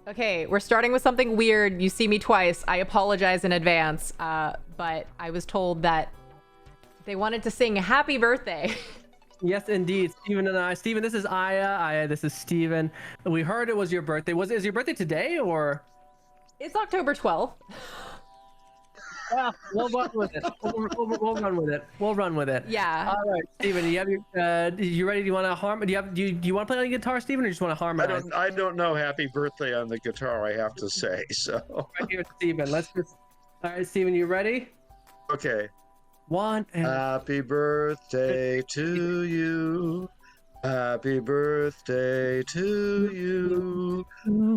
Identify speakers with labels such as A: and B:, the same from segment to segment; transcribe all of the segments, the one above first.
A: Okay, we're starting with something weird. You see me twice. I apologize in advance. But I was told that they wanted to sing happy birthday.
B: Yes, indeed. Steven and I. Steven, this is Aya. Aya, this is Steven. We heard it was your birthday. Is your birthday today or?
A: It's October 12th.
B: Yeah, we'll run with it. We'll run with it. We'll run with it.
A: Yeah.
B: All right, Steven, you have your, you ready? Do you want to harm? Do you want to play on the guitar, Steven, or just want to harmonize?
C: I don't know happy birthday on the guitar, I have to say. So
B: Right here, Steven. Let's just. All right, Steven, you ready?
C: okay.
B: One and
C: Happy birthday to you. Happy birthday to you.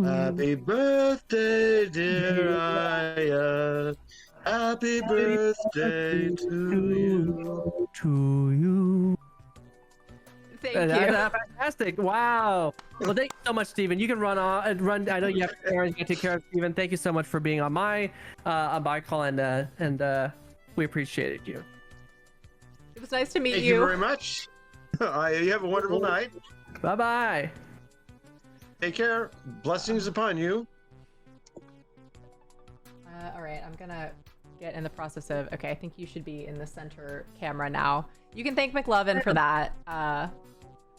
C: Happy birthday, dear Aya. Happy birthday to you.
B: To you.
A: Thank you.
B: That's fantastic. Wow. Well, thank you so much, Steven. You can run on and run. I know you have errands you take care of, Steven. Thank you so much for being on my call, and we appreciated you.
A: It was nice to meet
C: Thank
A: you.
C: you very much. You have a wonderful night.
B: Bye bye.
C: Take care. Blessings upon you.
A: All right, I'm gonna get in the process of. Okay, I think you should be in the center camera now. You can thank McLovin for that.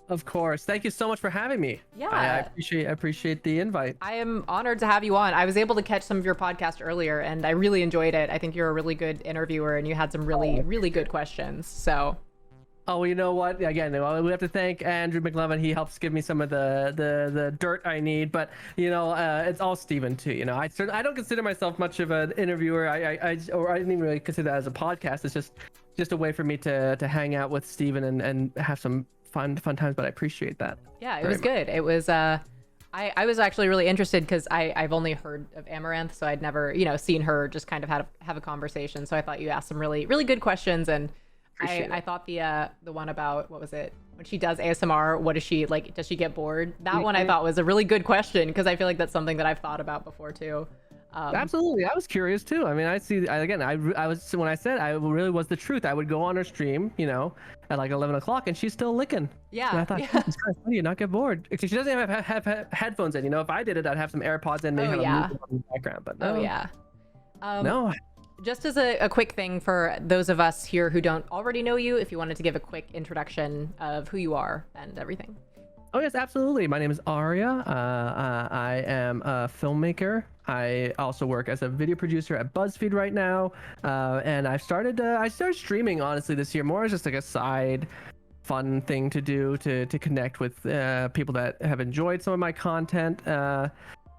B: Of course. Thank you so much for having me.
A: Yeah.
B: I appreciate the invite.
A: I am honored to have you on. I was able to catch some of your podcast earlier, and I really enjoyed it. I think you're a really good interviewer, and you had some really good questions. So.
B: Oh, well, you know what? Again, we have to thank Andrew McLovin. He helps give me some of the dirt I need. But it's all Steven too. I don't consider myself much of an interviewer. I didn't even really consider that as a podcast. It's just a way for me to hang out with Steven and have some fun times. But I appreciate that.
A: Yeah, it was good. It was. I was actually really interested because I've only heard of Amaranth, so I'd never seen her just kind of have a conversation. So I thought you asked some really good questions and. I thought the one about what was it when she does ASMR, what is she like, does she get bored? That one I thought was a really good question because I feel like that's something that I've thought about before too.
B: Absolutely, I was curious too. I mean, I was when I said I really was the truth. I would go on her stream, at like 11 o'clock, and she's still licking.
A: Yeah,
B: and I thought, Jesus Christ, how do you not get bored? Except she doesn't have headphones in. If I did it, I'd have some AirPods in, maybe have a movie on in the background. But no.
A: Oh yeah.
B: No.
A: Just as a quick thing for those of us here who don't already know you, if you wanted to give a quick introduction of who you are and everything.
B: Oh yes, absolutely. My name is Aria. I am a filmmaker. I also work as a video producer at BuzzFeed right now. And I started streaming honestly this year more as just like a side fun thing to do to connect with people that have enjoyed some of my content.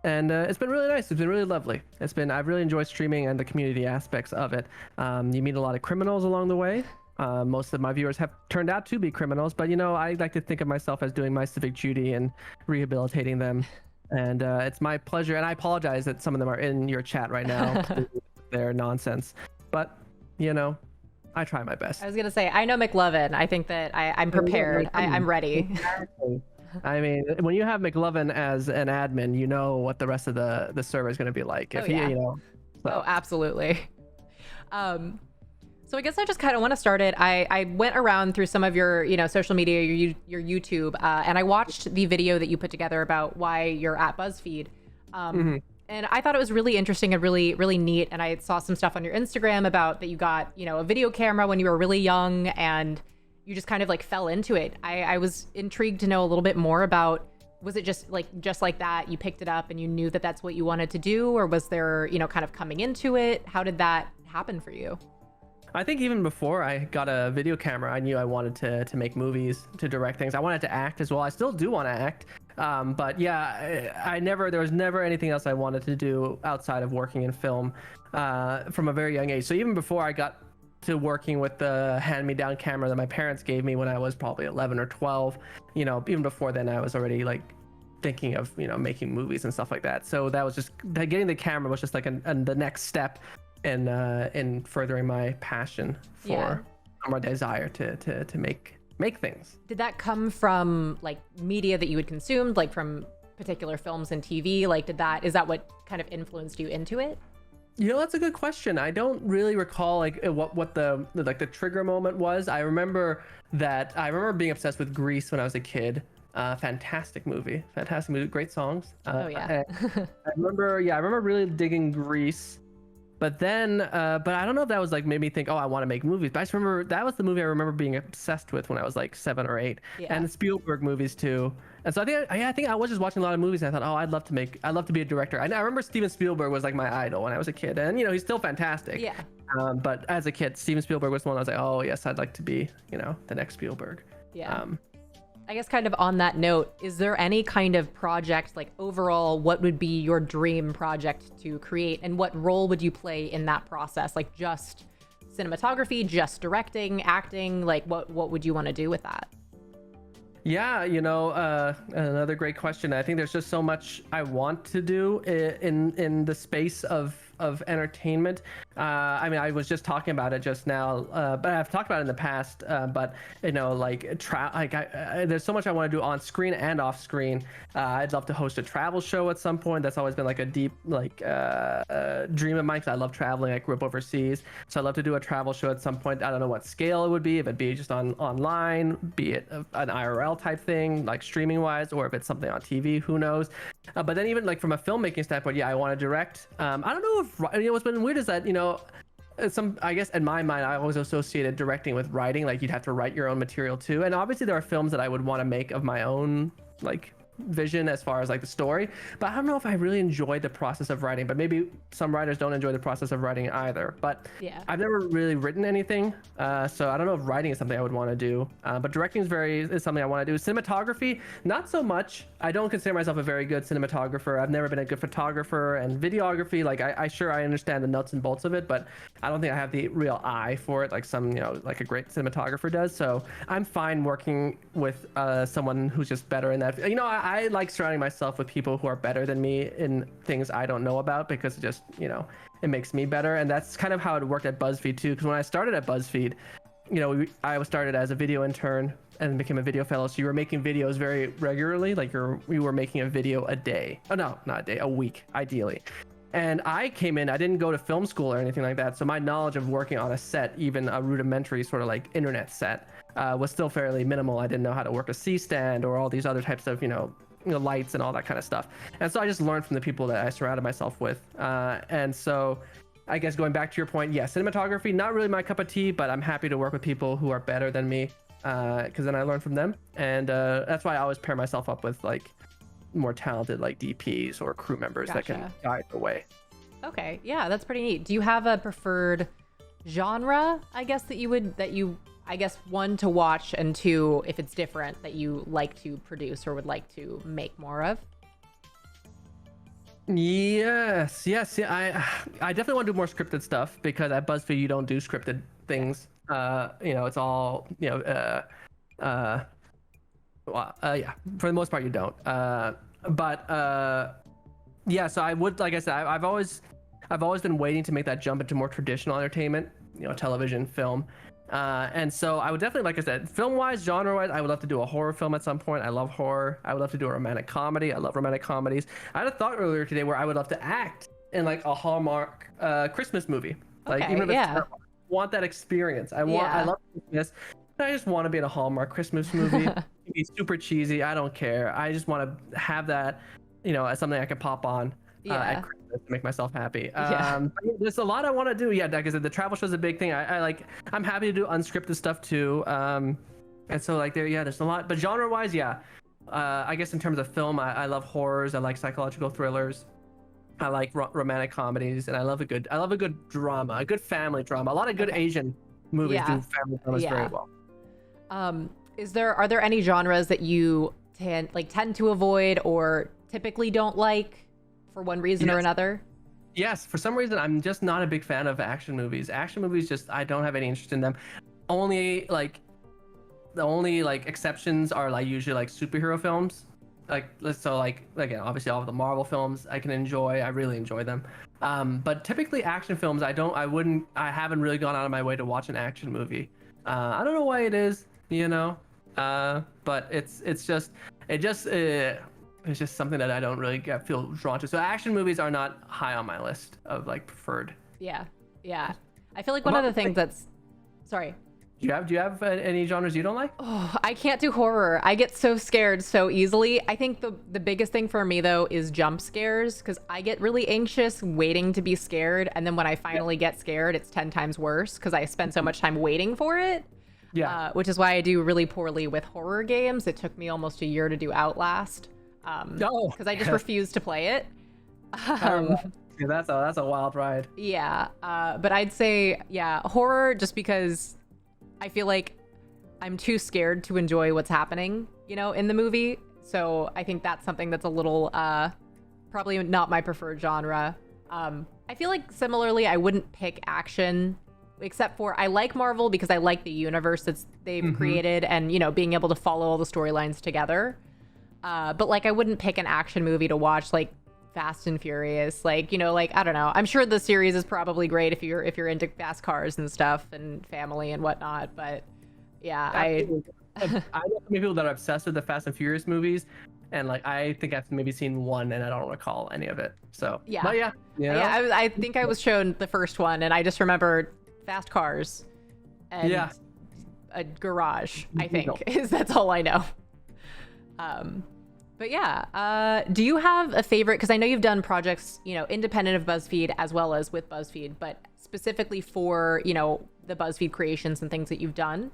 B: And it's been really nice. It's been really lovely. I've really enjoyed streaming and the community aspects of it. You meet a lot of criminals along the way. Most of my viewers have turned out to be criminals, but I like to think of myself as doing my civic duty and rehabilitating them. And it's my pleasure. And I apologize that some of them are in your chat right now. They're nonsense. But, I try my best.
A: I was going to say, I know McLovin. I think that I'm prepared. I'm ready.
B: Exactly. I mean, when you have McLovin as an admin, you know what the rest of the server is going to be like. If
A: So. Oh, absolutely. So I guess I just kind of want to start it. I went around through some of your, social media, your YouTube, and I watched the video that you put together about why you're at BuzzFeed. And I thought it was really interesting and really neat. And I saw some stuff on your Instagram about that you got, a video camera when you were really young and you just kind of like fell into it. I was intrigued to know a little bit more about, was it just like that, you picked it up and you knew that that's what you wanted to do? Or was there, kind of coming into it? How did that happen for you?
B: I think even before I got a video camera, I knew I wanted to make movies, to direct things. I wanted to act as well. I still do want to act. But yeah, there was never anything else I wanted to do outside of working in film from a very young age. So even before I got to working with the hand-me-down camera that my parents gave me when I was probably 11 or 12, even before then I was already like thinking of making movies and stuff like that. So that was just getting the camera was just like the next step in furthering my passion for my desire to make things.
A: Did that come from like media that you had consumed, like from particular films and TV? Like is that what kind of influenced you into it?
B: That's a good question. I don't really recall like what the trigger moment was. I remember being obsessed with Grease when I was a kid. Fantastic movie, great songs.
A: Oh yeah.
B: I remember really digging Grease. But then, but I don't know if that was like made me think, oh, I want to make movies. But I just remember that was the movie I remember being obsessed with when I was like 7 or 8,
A: Yeah.
B: and the Spielberg movies too. And so I think I was just watching a lot of movies, and I thought, oh, I'd love to be a director. I remember Steven Spielberg was like my idol when I was a kid, and he's still fantastic.
A: Yeah.
B: But as a kid, Steven Spielberg was the one I was like, oh yes, I'd like to be, the next Spielberg.
A: Yeah. I guess kind of on that note, is there any kind of project, like overall, what would be your dream project to create, and what role would you play in that process? Like just cinematography, just directing, acting, like what would you want to do with that?
B: Yeah, another great question. I think there's just so much I want to do in the space of entertainment. I mean, I was just talking about it just now, but I've talked about it in the past. But there's so much I want to do on screen and off screen. I'd love to host a travel show at some point. That's always been like a deep dream of mine, because I love traveling. I grew up overseas, so I'd love to do a travel show at some point. I don't know what scale it would be, if it'd be just online, be it an IRL type thing, like streaming wise, or if it's something on TV, who knows. But then even like from a filmmaking standpoint, yeah, I want to direct. I don't know if what's been weird is that I guess in my mind I always associated directing with writing. Like you'd have to write your own material too, and obviously there are films that I would want to make of my own like vision as far as like the story, but I don't know if I really enjoyed the process of writing. But maybe some writers don't enjoy the process of writing either. But
A: yeah,
B: I've never really written anything, so I don't know if writing is something I would want to do, but directing is something I want to do. Cinematography, not so much. I don't consider myself a very good cinematographer. I've never been a good photographer. And videography, like I understand the nuts and bolts of it, but I don't think I have the real eye for it like some like a great cinematographer does. So I'm fine working with someone who's just better in that. I like surrounding myself with people who are better than me in things I don't know about, because it just, it makes me better. And that's kind of how it worked at BuzzFeed too. Because when I started at BuzzFeed, I was started as a video intern and became a video fellow. So you were making videos very regularly. Like we were making a video a day. Oh no, not a day, a week, ideally. And I came in, I didn't go to film school or anything like that. So my knowledge of working on a set, even a rudimentary sort of like internet set, was still fairly minimal. I didn't know how to work a C-stand or all these other types of, lights and all that kind of stuff. And so I just learned from the people that I surrounded myself with. And so I guess going back to your point, yeah, cinematography, not really my cup of tea, but I'm happy to work with people who are better than me, because then I learn from them. And that's why I always pair myself up with like more talented like DPs or crew members that can guide the way.
A: Okay, yeah, that's pretty neat. Do you have a preferred genre, I guess, that you I guess, one, to watch, and two, if it's different, that you like to produce or would like to make more of?
B: Yes. Yeah, I definitely want to do more scripted stuff, because at BuzzFeed you don't do scripted things. It's all yeah, for the most part you don't. Yeah, so I would, like I said, I've always been waiting to make that jump into more traditional entertainment, television, film. And so I would definitely, like I said, film-wise, genre-wise, I would love to do a horror film at some point. I love horror. I would love to do a romantic comedy. I love romantic comedies. I had a thought earlier today where I would love to act in like a Hallmark Christmas movie. Like,
A: okay,
B: even if
A: yeah.
B: I want that experience. I love Christmas. I just want to be in a Hallmark Christmas movie. It can be super cheesy. I don't care. I just want to have that, as something I can pop on. At Christmas to make myself happy. There's a lot I want to do. Yeah, like I said, the travel show is a big thing. I'm happy to do unscripted stuff too. And so like there's a lot. But genre-wise, yeah. I guess in terms of film, I love horrors. I like psychological thrillers. I like romantic comedies, and I love a good drama, a good family drama. A lot of good Asian movies do family dramas very well.
A: Are there any genres that you tend to avoid or typically don't like? For one reason or another?
B: Yes, for some reason I'm just not a big fan of action movies. Action movies, just I don't have any interest in them. The only exceptions are like usually like superhero films. Again, obviously all of the Marvel films I can enjoy. I really enjoy them. But typically action films, I haven't really gone out of my way to watch an action movie. I don't know why it is, but it's just something that I don't really feel drawn to. So action movies are not high on my list of like preferred.
A: Yeah. I feel like one of the things that's... Sorry.
B: Do you have any genres you don't like?
A: Oh, I can't do horror. I get so scared so easily. I think the biggest thing for me though is jump scares, because I get really anxious waiting to be scared, and then when I finally get scared, it's 10 times worse because I spend so much time waiting for it.
B: Yeah.
A: Which is why I do really poorly with horror games. It took me almost a year to do Outlast. Because I just refuse to play it.
B: Yeah, that's a wild ride.
A: Yeah, but I'd say, yeah, horror, just because I feel like I'm too scared to enjoy what's happening, in the movie. So I think that's something that's a little, probably not my preferred genre. I feel like similarly, I wouldn't pick action, except for I like Marvel because I like the universe they've created, and, being able to follow all the storylines together. But like, I wouldn't pick an action movie to watch, like Fast and Furious, like, I don't know. I'm sure the series is probably great if you're into fast cars and stuff and family and whatnot. But yeah,
B: I know many people that are obsessed with the Fast and Furious movies, and like I think I've maybe seen one and I don't recall any of it. So
A: yeah,
B: but yeah,
A: I think I was shown the first one and I just remember fast cars and a garage. I think that's all I know. But yeah, do you have a favorite? Because I know you've done projects, independent of BuzzFeed as well as with BuzzFeed, but specifically for, the BuzzFeed creations and things that you've done.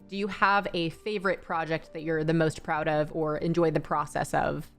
A: Do you have a favorite project that you're the most proud of or enjoyed the process of?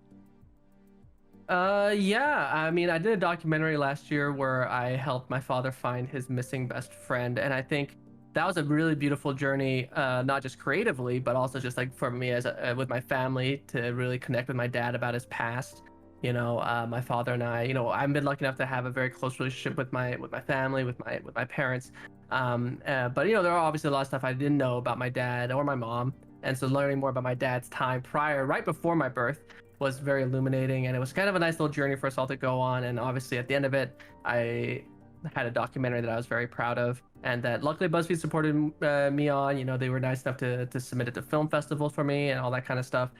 B: Yeah. I mean, I did a documentary last year where I helped my father find his missing best friend, and I think that was a really beautiful journey, not just creatively, but also just like for me as with my family to really connect with my dad about his past. My father and I, I've been lucky enough to have a very close relationship with my family, with my parents. But there are obviously a lot of stuff I didn't know about my dad or my mom, and so learning more about my dad's time right before my birth, was very illuminating, and it was kind of a nice little journey for us all to go on. And obviously, at the end of it, I had a documentary that I was very proud of, and that luckily BuzzFeed supported me on. They were nice enough to submit it to film festivals for me and all that kind of stuff.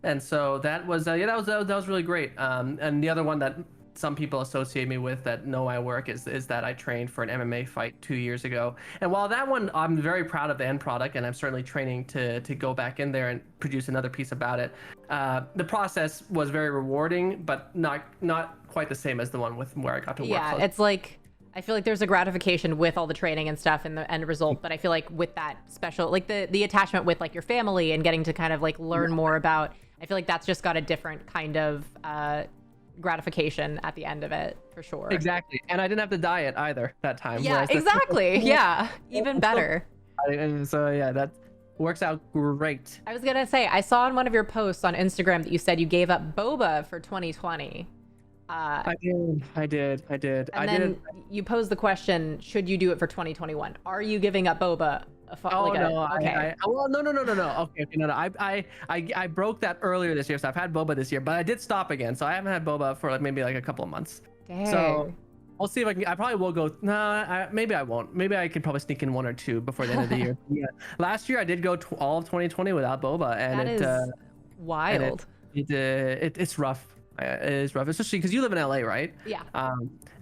B: And so that was that was really great. And the other one that some people associate me with that know my work is that I trained for an MMA fight 2 years ago. And while that one, I'm very proud of the end product, and I'm certainly training to go back in there and produce another piece about it. The process was very rewarding, but not quite the same as the one where I got to work.
A: Yeah, it's like, I feel like there's a gratification with all the training and stuff and the end result, but I feel like with that special, like the attachment with like your family and getting to kind of like learn more about, I feel like that's just got a different kind of gratification at the end of it, for sure.
B: Exactly. And I didn't have to diet either that time.
A: Yeah, exactly. Yeah, even better.
B: And so yeah, that works out great.
A: I was gonna say, I saw in one of your posts on Instagram that you said you gave up boba for 2020.
B: I did.
A: And then you posed the question, should you do it for 2021? Are you giving up boba?
B: No.
A: Okay.
B: No. Okay, no. I broke that earlier this year, so I've had boba this year, but I did stop again, so I haven't had boba for maybe a couple of months.
A: Dang.
B: So I'll see if I can. I probably will go. Maybe I won't. Maybe I could probably sneak in one or two before the end of the year. Yeah. Last year I did go all of 2020 without boba, and
A: that is wild.
B: It's rough. It is rough, especially because you live in LA, right?
A: Yeah.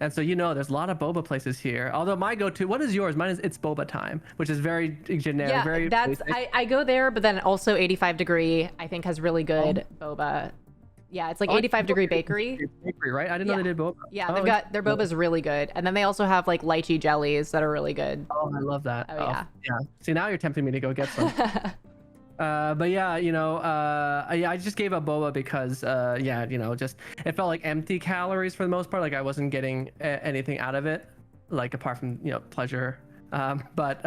B: And so there's a lot of boba places here. Although my go-to, what is yours? Mine is It's Boba Time, which is very generic.
A: Yeah,
B: very
A: that's I go there, but then also 85 Degree I think has really good boba. Yeah, it's like 85 Degree Bakery.
B: Bakery, right? I didn't know they did boba.
A: Yeah, they've got their boba's really good, and then they also have like lychee jellies that are really good.
B: Oh, I love that.
A: Oh yeah.
B: Yeah. See, now you're tempting me to go get some. But yeah, I just gave up boba because, just it felt like empty calories for the most part. Like I wasn't getting anything out of it, like apart from pleasure. But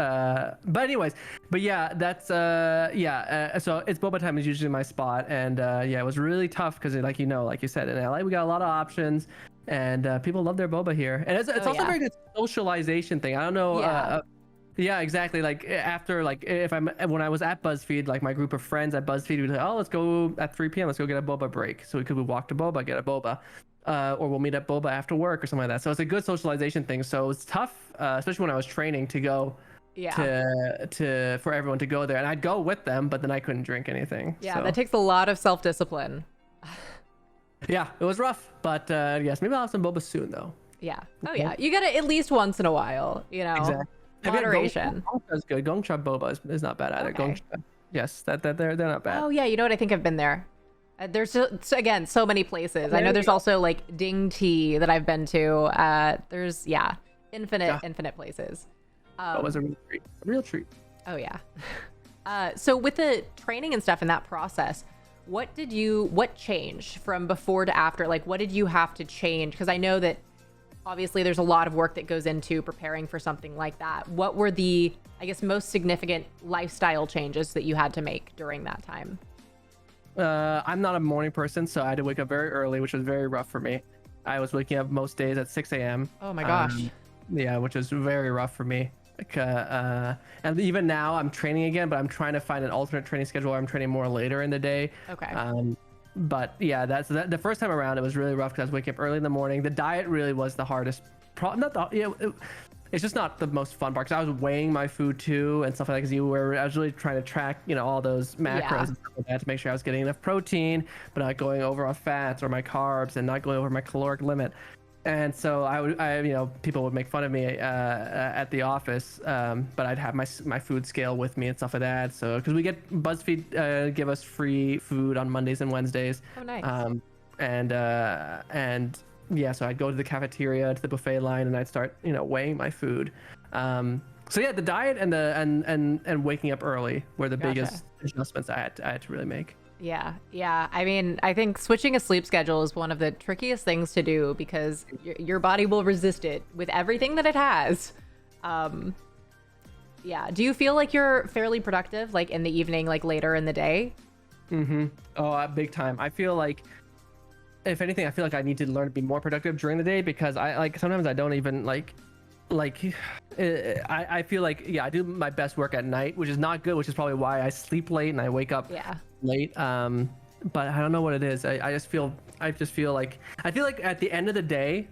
B: anyways, that's so It's Boba Time is usually my spot, and it was really tough because like you said, in LA we got a lot of options, and people love their boba here, and it's also a very good socialization thing. I don't know. Yeah, exactly. Like after, when I was at BuzzFeed, like my group of friends at BuzzFeed would be like, oh, let's go at 3 p.m. Let's go get a boba break. So we could walk to boba, get a boba, or we'll meet at boba after work or something like that. So it's a good socialization thing. So it's tough, especially when I was training to go for everyone to go there, and I'd go with them, but then I couldn't drink anything.
A: Yeah,
B: so.
A: That takes a lot of self-discipline.
B: Yeah, it was rough, but yes, maybe I'll have some boba soon though.
A: Yeah. Oh yeah, you gotta at least once in a while,
B: Exactly.
A: Moderation.
B: Gongcha's good. Gongcha boba is not bad either.
A: Okay.
B: Gongcha, yes, that they're not bad.
A: Oh yeah, you know what? I think I've been there. There's again so many places. I know there's also like Ding Tea that I've been to. There's infinite places.
B: That was a real treat.
A: Oh yeah. So with the training and stuff in that process, what changed from before to after? Like, what did you have to change? Because I know that obviously there's a lot of work that goes into preparing for something like that. What were the, I guess, most significant lifestyle changes that you had to make during that time?
B: I'm not a morning person, so I had to wake up very early, which was very rough for me. I was waking up most days at 6 a.m.
A: Oh my gosh.
B: Yeah, which was very rough for me. Like, and even now I'm training again, but I'm trying to find an alternate training schedule where I'm training more later in the day.
A: Okay.
B: But yeah, the first time around it was really rough because I was waking up early in the morning. The diet really was the hardest. It's just not the most fun part because I was weighing my food too and stuff like that. Because I was really trying to track, all those macros and stuff like that to make sure I was getting enough protein, but not going over on fats or my carbs and not going over my caloric limit. And so people would make fun of me at the office, but I'd have my food scale with me and stuff like that. So because we get BuzzFeed give us free food on Mondays and Wednesdays.
A: Oh nice.
B: Yeah, so I'd go to the cafeteria, to the buffet line, and I'd start, weighing my food. So yeah, the diet and waking up early were the biggest adjustments I had to really make.
A: Yeah. I mean, I think switching a sleep schedule is one of the trickiest things to do because your body will resist it with everything that it has. Yeah. Do you feel like you're fairly productive, like in the evening, like later in the day?
B: Mm-hmm. Oh, big time. I feel like, if anything, I feel like I need to learn to be more productive during the day because sometimes I don't even I feel like, I do my best work at night, which is not good, which is probably why I sleep late and I wake up late. But I don't know what it is. I feel like at the end of the day,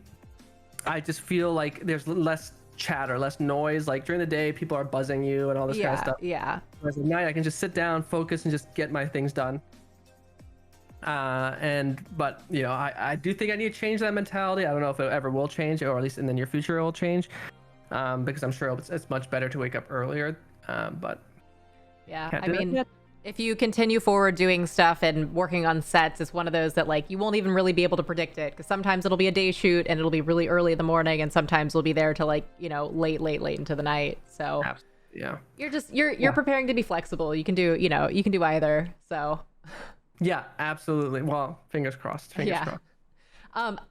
B: I just feel like there's less chatter, less noise. Like during the day, people are buzzing you and all this kind of stuff.
A: Yeah.
B: Whereas at night, I can just sit down, focus, and just get my things done. But I do think I need to change that mentality. I don't know if it ever will change, or at least in the near future it will change, because I'm sure it's much better to wake up earlier. But
A: yeah, I mean, if you continue forward doing stuff and working on sets, it's one of those that you won't even really be able to predict it because sometimes it'll be a day shoot and it'll be really early in the morning, and sometimes we'll be there till late into the night. So
B: yeah,
A: you're preparing to be flexible. You can do either. So.
B: Yeah, absolutely. Well, fingers crossed. Fingers crossed.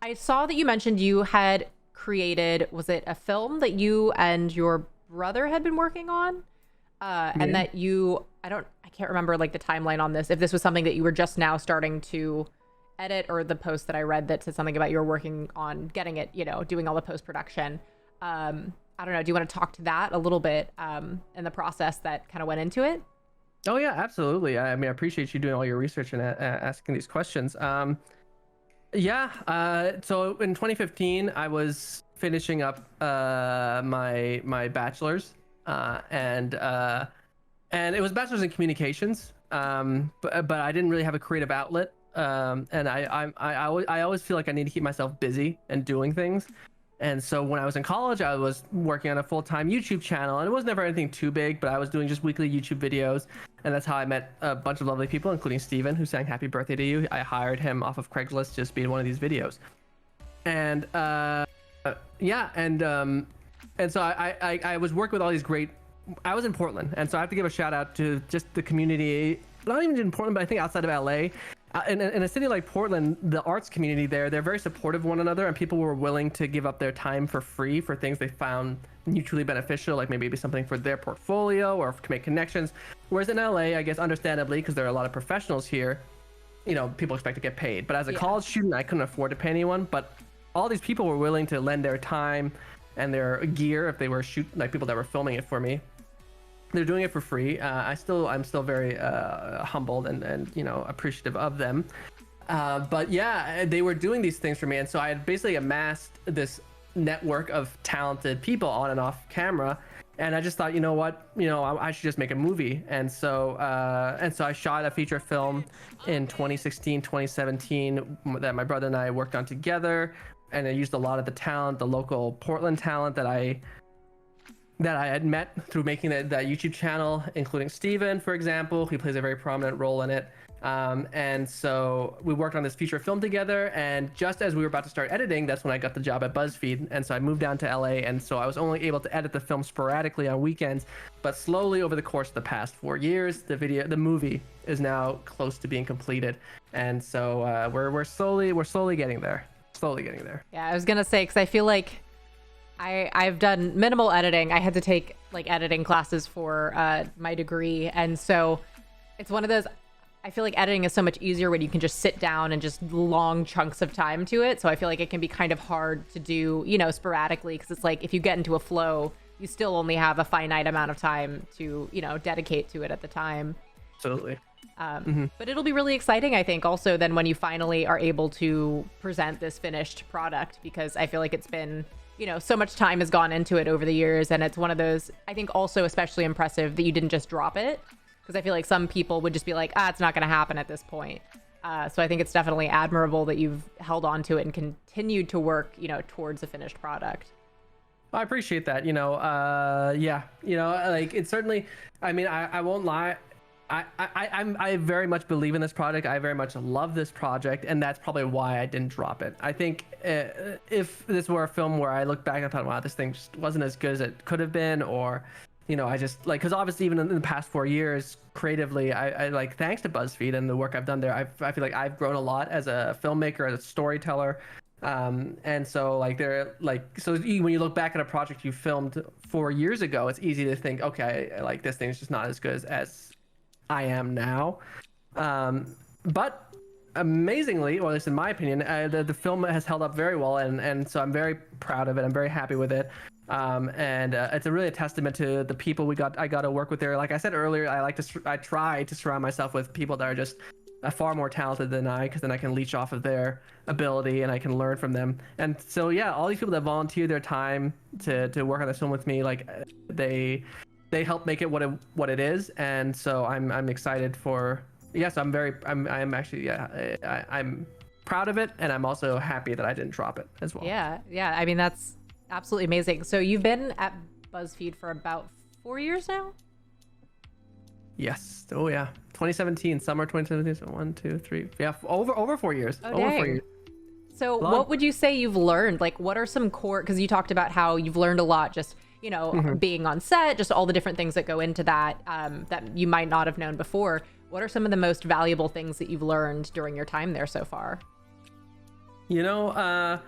A: I saw that you mentioned you had created, was it a film that you and your brother had been working on? And that I can't remember the timeline on this, if this was something that you were just now starting to edit, or the post that I read that said something about you were working on getting it, doing all the post-production. I don't know. Do you want to talk to that a little bit and the process that kind of went into it?
B: Oh yeah, absolutely. I mean, I appreciate you doing all your research and asking these questions. So in 2015, I was finishing up my bachelor's, and it was bachelor's in communications. But I didn't really have a creative outlet, and I always feel like I need to keep myself busy and doing things. And so when I was in college, I was working on a full-time YouTube channel, and it was never anything too big, but I was doing just weekly YouTube videos. And that's how I met a bunch of lovely people, including Steven, who sang Happy Birthday to You. I hired him off of Craigslist just to be in one of these videos. And so I was working with all these great, I was in Portland. And so I have to give a shout out to just the community, not even in Portland, but I think outside of LA. In a city like Portland, the arts community there, they're very supportive of one another, and people were willing to give up their time for free for things they found mutually beneficial, like maybe something for their portfolio or to make connections. Whereas in LA, I guess understandably, because there are a lot of professionals here, people expect to get paid. But as a college student, I couldn't afford to pay anyone. But all these people were willing to lend their time and their gear if they were people that were filming it for me. They're doing it for free. I'm still very humbled and appreciative of them. But yeah, they were doing these things for me, and so I had basically amassed this network of talented people on and off camera. And I just thought, I should just make a movie. And so I shot a feature film in 2016, 2017 that my brother and I worked on together. And I used a lot of the talent, the local Portland talent that I that I had met through making that YouTube channel, including Steven, for example. He plays a very prominent role in it. And so we worked on this feature film together, and just as we were about to start editing, that's when I got the job at BuzzFeed. And so I moved down to LA, and so I was only able to edit the film sporadically on weekends, but slowly over the course of the past 4 years, the movie is now close to being completed. And so we're slowly getting there.
A: Yeah, I was gonna say, because I feel like I've done minimal editing. I had to take like editing classes for my degree, and so it's one of those. I feel like editing is so much easier when you can just sit down and just long chunks of time to it. So I feel like it can be kind of hard to do, you know, sporadically, because it's like if you get into a flow, you still only have a finite amount of time to, you know, dedicate to it at the time.
B: Absolutely.
A: But it'll be really exciting, I think, also then when you finally are able to present this finished product, because I feel like it's been, you know, so much time has gone into it over the years. And it's one of those, I think also especially impressive that you didn't just drop it. Because I feel like some people would just be like, it's not going to happen at this point. So I think it's definitely admirable that you've held on to it and continued to work, you know, towards a finished product.
B: I appreciate that. You know, yeah, you know, like it's certainly, I mean, I won't lie. I very much believe in this project. I very much love this project, and that's probably why I didn't drop it. I think if this were a film where I look back and thought, wow, this thing just wasn't as good as it could have been, or you know, I just like, because obviously even in the past 4 years creatively, I like, thanks to BuzzFeed and the work I've done there, I feel like I've grown a lot as a filmmaker, as a storyteller. And so like so when you look back at a project you filmed 4 years ago, it's easy to think, okay, like this thing's just not as good as I am now. But amazingly, or at least in my opinion, the film has held up very well, and so I'm very proud of it. I'm very happy with it. And it's really a testament to the people I got to work with there. Like I said earlier, I try to surround myself with people that are just far more talented than I, because then I can leech off of their ability and I can learn from them. And so yeah, all these people that volunteer their time to work on this film with me, like they help make it what it is. And so I'm excited for. Yes, I'm actually, I'm proud of it, and I'm also happy that I didn't drop it as well.
A: Yeah. I mean, that's absolutely amazing. So you've been at BuzzFeed for about 4 years now?
B: Yes. Oh yeah. 2017, summer 2017. So 1, 2, 3. Yeah, over 4 years.
A: Oh,
B: over
A: dang.
B: 4 years.
A: So what would you say you've learned? Like, what are some core? Because you talked about how you've learned a lot, just you know, being on set, just all the different things that go into that that you might not have known before. What are some of the most valuable things that you've learned during your time there so far? You
B: know,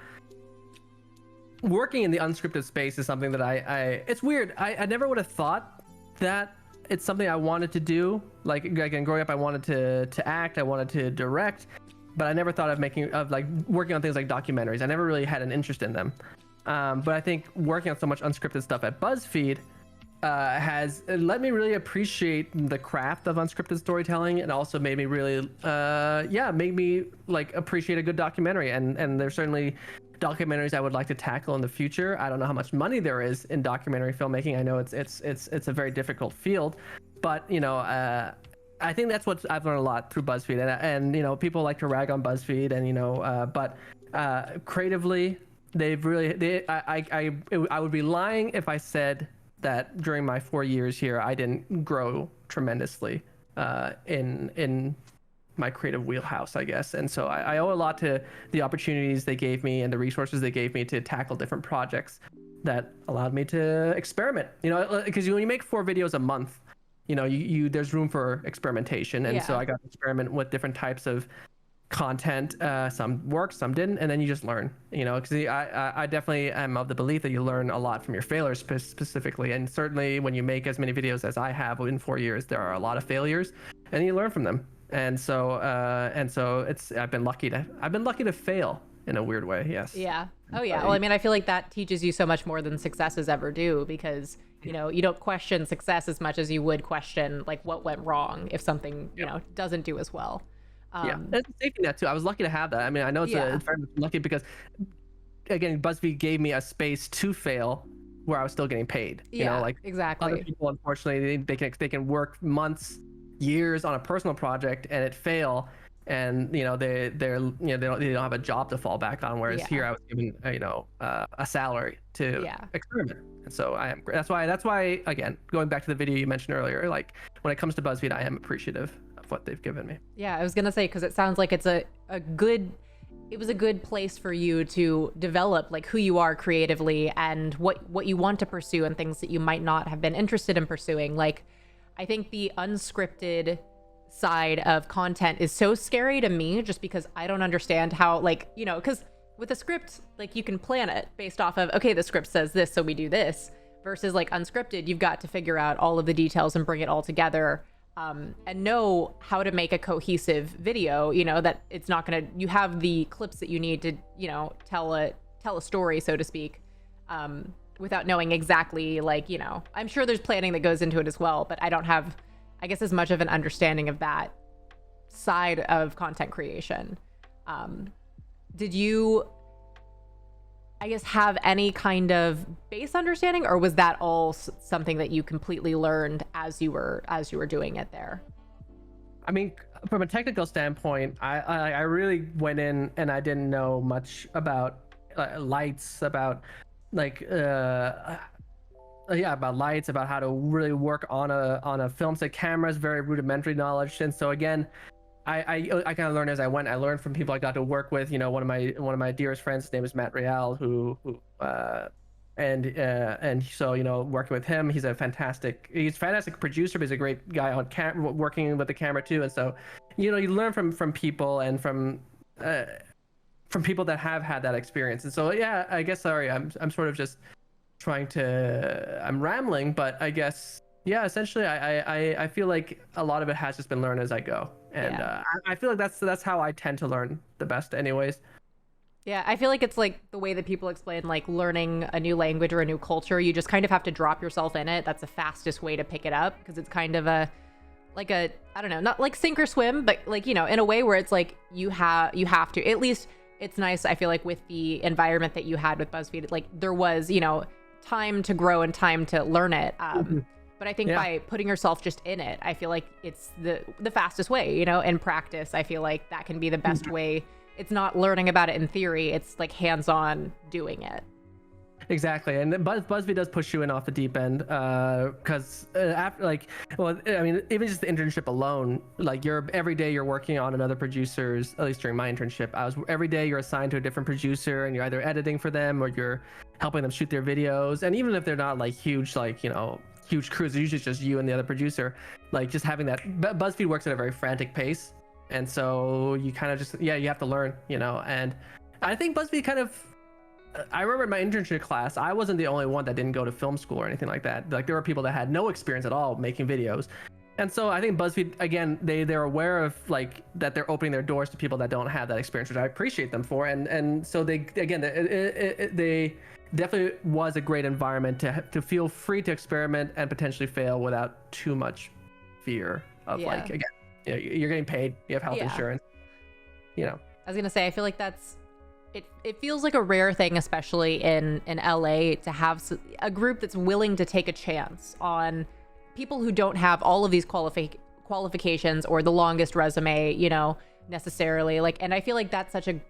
B: working in the unscripted space is something that it's weird. I never would have thought that it's something I wanted to do. Like again, growing up, I wanted to act, I wanted to direct, but I never thought of like working on things like documentaries. I never really had an interest in them. But I think working on so much unscripted stuff at BuzzFeed has let me really appreciate the craft of unscripted storytelling, and also made me really made me like appreciate a good documentary. And there's certainly documentaries I would like to tackle in the future. I don't know how much money there is in documentary filmmaking. I know it's a very difficult field, but you know, I think that's what I've learned a lot through BuzzFeed. And you know, people like to rag on BuzzFeed, and you know, but creatively, they've really I would be lying if I said that during my 4 years here I didn't grow tremendously in my creative wheelhouse, I guess. And so I owe a lot to the opportunities they gave me and the resources they gave me to tackle different projects that allowed me to experiment. You know, because when you make 4 videos a month, you know, you there's room for experimentation. And so I got to experiment with different types of content. Some worked, some didn't, and then you just learn. You know, because I definitely am of the belief that you learn a lot from your failures specifically. And certainly when you make as many videos as I have in 4 years, there are a lot of failures, and you learn from them. And so I've been lucky to fail in a weird way. Yes.
A: Yeah. Oh yeah. Well, I mean, I feel like that teaches you so much more than successes ever do, because you know, you don't question success as much as you would question like what went wrong if something you know doesn't do as well.
B: There's a safety net too. I was lucky to have that. I mean, I know it's very much lucky because, again, BuzzFeed gave me a space to fail where I was still getting paid. You know, like
A: exactly.
B: Other people, unfortunately, they can work months, years on a personal project and it fail, and they don't have a job to fall back on, whereas here I was given a salary to experiment. And so that's why again, going back to the video you mentioned earlier, like when it comes to BuzzFeed, I am appreciative of what they've given me.
A: Yeah, I was gonna say, because it sounds like it was a good place for you to develop like who you are creatively and what you want to pursue and things that you might not have been interested in pursuing. Like, I think the unscripted side of content is so scary to me, just because I don't understand how, like, because with a script, like, you can plan it based off of, okay, the script says this, so we do this, versus like unscripted, you've got to figure out all of the details and bring it all together, and know how to make a cohesive video, that it's not gonna, you have the clips that you need to, tell a story, so to speak, without knowing exactly, like, I'm sure there's planning that goes into it as well, but I don't have, I guess, as much of an understanding of that side of content creation. Did you, I guess, have any kind of base understanding, or was that all something that you completely learned as you were doing it there?
B: I mean, from a technical standpoint, I really went in and I didn't know much about lights, about like about lights, about how to really work on a film set. Cameras, very rudimentary knowledge. And so again, I kind of learned as I went. I learned from people I got to work with. One of my dearest friends, his name is Matt Real, and so working with him, he's a fantastic producer, but he's a great guy on working with the camera too. And so you learn from people and from people that have had that experience. And so I guess, sorry, I'm sort of just I'm rambling, but I guess essentially I feel like a lot of it has just been learned as I go. And I feel like that's how I tend to learn the best anyways.
A: Yeah, I feel like it's like the way that people explain like learning a new language or a new culture. You just kind of have to drop yourself in it. That's the fastest way to pick it up, because it's kind of I don't know, not like sink or swim, but like, in a way where it's like you have to. At least it's nice, I feel like, with the environment that you had with BuzzFeed, like there was, time to grow and time to learn it. But I think by putting yourself just in it, I feel like it's the fastest way, in practice. I feel like that can be the best way. It's not learning about it in theory. It's like hands-on doing it.
B: Exactly. And BuzzFeed does push you in off the deep end, because after even just the internship alone, like every day you're working on another producer's, at least during my internship, every day you're assigned to a different producer, and you're either editing for them or you're helping them shoot their videos. And even if they're not like huge, huge crews, it's usually just you and the other producer, like just having that. BuzzFeed works at a very frantic pace, and so you kind of just you have to learn, and I think BuzzFeed kind of, I remember in my internship class, I wasn't the only one that didn't go to film school or anything like that. Like there were people that had no experience at all making videos. And so I think BuzzFeed, again, they're aware of like that they're opening their doors to people that don't have that experience, which I appreciate them for. And so they definitely was a great environment to feel free to experiment and potentially fail without too much fear of like, again, you're getting paid, you have health insurance, I
A: was gonna say, I feel like it feels like a rare thing, especially in LA, to have a group that's willing to take a chance on people who don't have all of these qualifications or the longest resume, necessarily. Like, and I feel like that's such a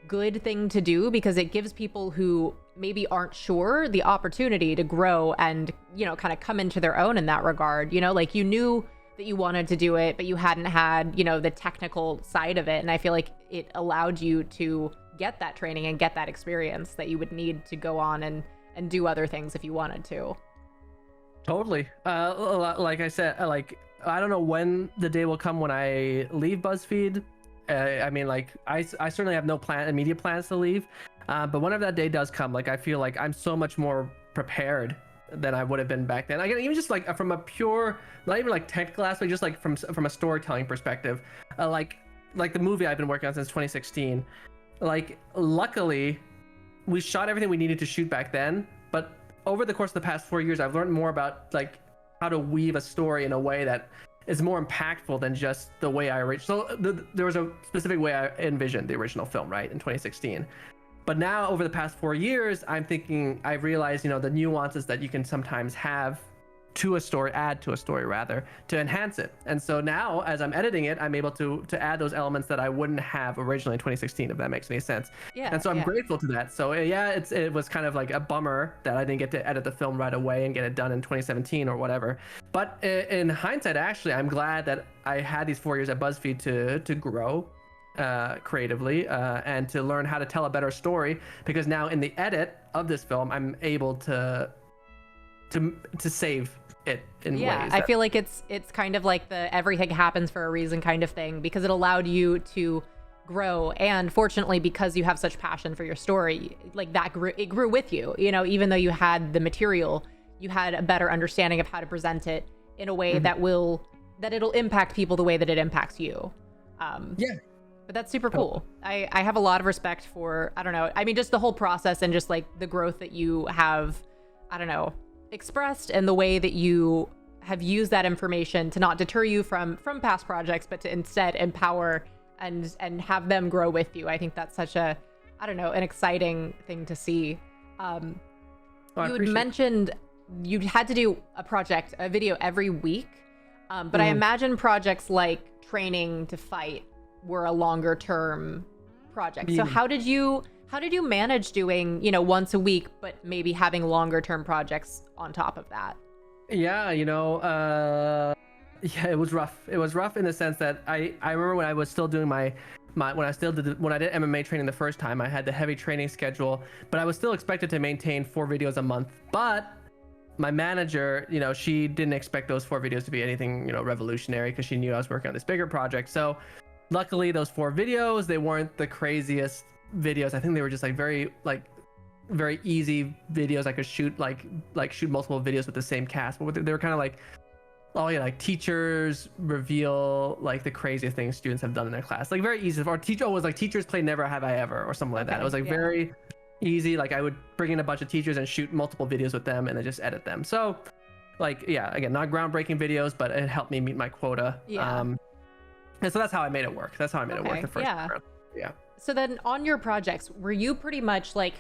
A: good thing to do, because it gives people who maybe aren't sure the opportunity to grow and, kind of come into their own in that regard. Like you knew that you wanted to do it, but you hadn't had, the technical side of it. And I feel like it allowed you to get that training and get that experience that you would need to go on and do other things if you wanted to.
B: Totally. Like I said, I don't know when the day will come when I leave BuzzFeed. I mean, like I certainly have no immediate plans to leave. But whenever that day does come, like I feel like I'm so much more prepared than I would have been back then. Again, even just like from a pure, not even like technical aspect, just like from a storytelling perspective, like the movie I've been working on since 2016. Like luckily, we shot everything we needed to shoot back then. But over the course of the past 4 years, I've learned more about like how to weave a story in a way that is more impactful than just the way I originally. So there was a specific way I envisioned the original film, right, in 2016. But now, over the past 4 years, I've realized, the nuances that you can sometimes have to a story, add to a story rather, to enhance it. And so now as I'm editing it, I'm able to add those elements that I wouldn't have originally in 2016, if that makes any sense.
A: Yeah.
B: And so I'm grateful to that. So yeah, it was kind of like a bummer that I didn't get to edit the film right away and get it done in 2017 or whatever. But in hindsight, actually, I'm glad that I had these 4 years at BuzzFeed to grow creatively and to learn how to tell a better story, because now in the edit of this film, I'm able to save it in ways.
A: Yeah, I feel like it's kind of like the everything happens for a reason kind of thing, because it allowed you to grow, and fortunately because you have such passion for your story, like that it grew with you, you know, even though you had the material, you had a better understanding of how to present it in a way that it'll impact people the way that it impacts you.
B: Yeah.
A: But that's super cool. I have a lot of respect for, I don't know, I mean, just the whole process and just like the growth that you have, I don't know, expressed, and the way that you have used that information to not deter you from past projects, but to instead empower and have them grow with you. I think that's such a, I don't know, an exciting thing to see. You had mentioned you had to do a video every week, but I imagine projects like training to fight were a longer term project. So how did you manage doing, you know, once a week, but maybe having longer term projects on top of that?
B: Yeah, you know, yeah, it was rough. It was rough in the sense that I remember when I was still doing when I did MMA training the first time, I had the heavy training schedule, but I was still expected to maintain 4 videos a month. But my manager, you know, she didn't expect those 4 videos to be anything, you know, revolutionary, because she knew I was working on this bigger project. So luckily those 4 videos, they weren't the craziest videos. I think they were just like very easy videos I could shoot, like shoot multiple videos with the same cast, but they were kind of like, oh yeah, like teachers reveal like the craziest things students have done in their class, like very easy. Or was like teachers play Never Have I Ever or something like that. It was like very easy. Like I would bring in a bunch of teachers and shoot multiple videos with them and then just edit them. So like, yeah, again, not groundbreaking videos, but it helped me meet my quota. And so that's how I made it work. That's how I made it work the first time around. Yeah.
A: So then on your projects, were you pretty much like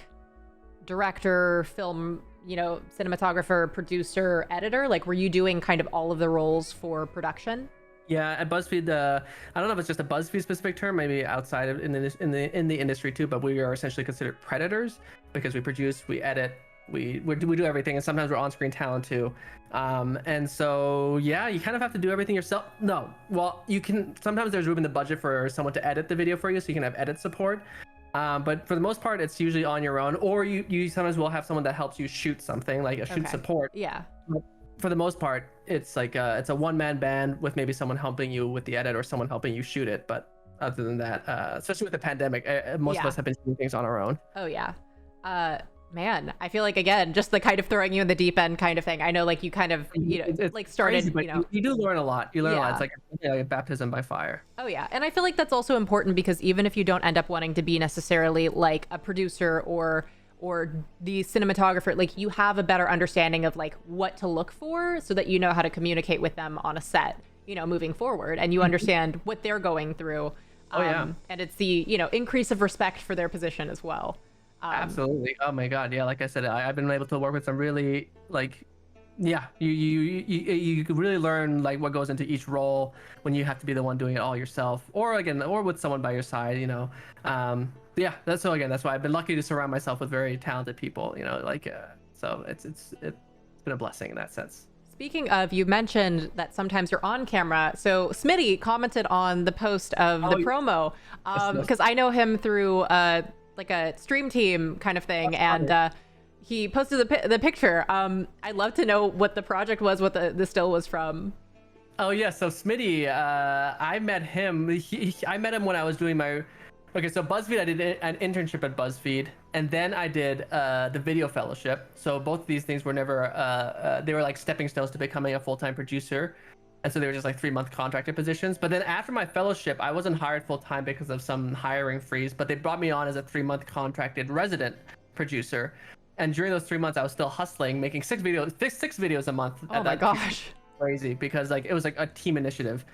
A: director, film, you know, cinematographer, producer, editor? Like, were you doing kind of all of the roles for production?
B: Yeah, at BuzzFeed, I don't know if it's just a BuzzFeed specific term, maybe outside of in the industry too, but we are essentially considered predators because we produce, we edit, we do everything, and sometimes we're on-screen talent too. And so yeah, you kind of have to do everything yourself. No, well, you can, sometimes there's room in the budget for someone to edit the video for you, so you can have edit support. But for the most part, it's usually on your own, or you sometimes will have someone that helps you shoot something, like a shoot support.
A: Yeah.
B: But for the most part, it's like it's a one-man band with maybe someone helping you with the edit or someone helping you shoot it. But other than that, especially with the pandemic, most of us have been doing things on our own.
A: Oh yeah. Man, I feel like, again, just the kind of throwing you in the deep end kind of thing. I know, like, you kind of, you know, it's like started,
B: crazy,
A: you know.
B: You do learn a lot. You learn a lot. It's like a baptism by fire.
A: Oh, yeah. And I feel like that's also important because even if you don't end up wanting to be necessarily like a producer or the cinematographer, like, you have a better understanding of like what to look for so that you know how to communicate with them on a set, you know, moving forward, and you understand what they're going through. And it's the, you know, increase of respect for their position as well.
B: Absolutely. Oh my god, yeah, like I said, I've been able to work with some really, like, yeah, you can really learn like what goes into each role when you have to be the one doing it all yourself, or with someone by your side, you know. Yeah, that's why I've been lucky to surround myself with very talented people, you know, like so it's been a blessing in that sense.
A: Speaking of, you mentioned that sometimes you're on camera. So Smitty commented on the post of the promo, because I know him through like a stream team kind of thing, and he posted the picture. I'd love to know what the project was, what the still was from.
B: Oh yeah, so Smitty, I met him. I met him when I was doing my. Okay, so BuzzFeed, I did an internship at BuzzFeed, and then I did the video fellowship. So both of these things were never, they were like stepping stones to becoming a full-time producer. And so they were just like 3-month contracted positions. But then after my fellowship, I wasn't hired full-time because of some hiring freeze, but they brought me on as a 3-month contracted resident producer. And during those 3 months, I was still hustling, making 6 videos a month.
A: Oh my gosh.
B: Crazy, because like it was like a team initiative.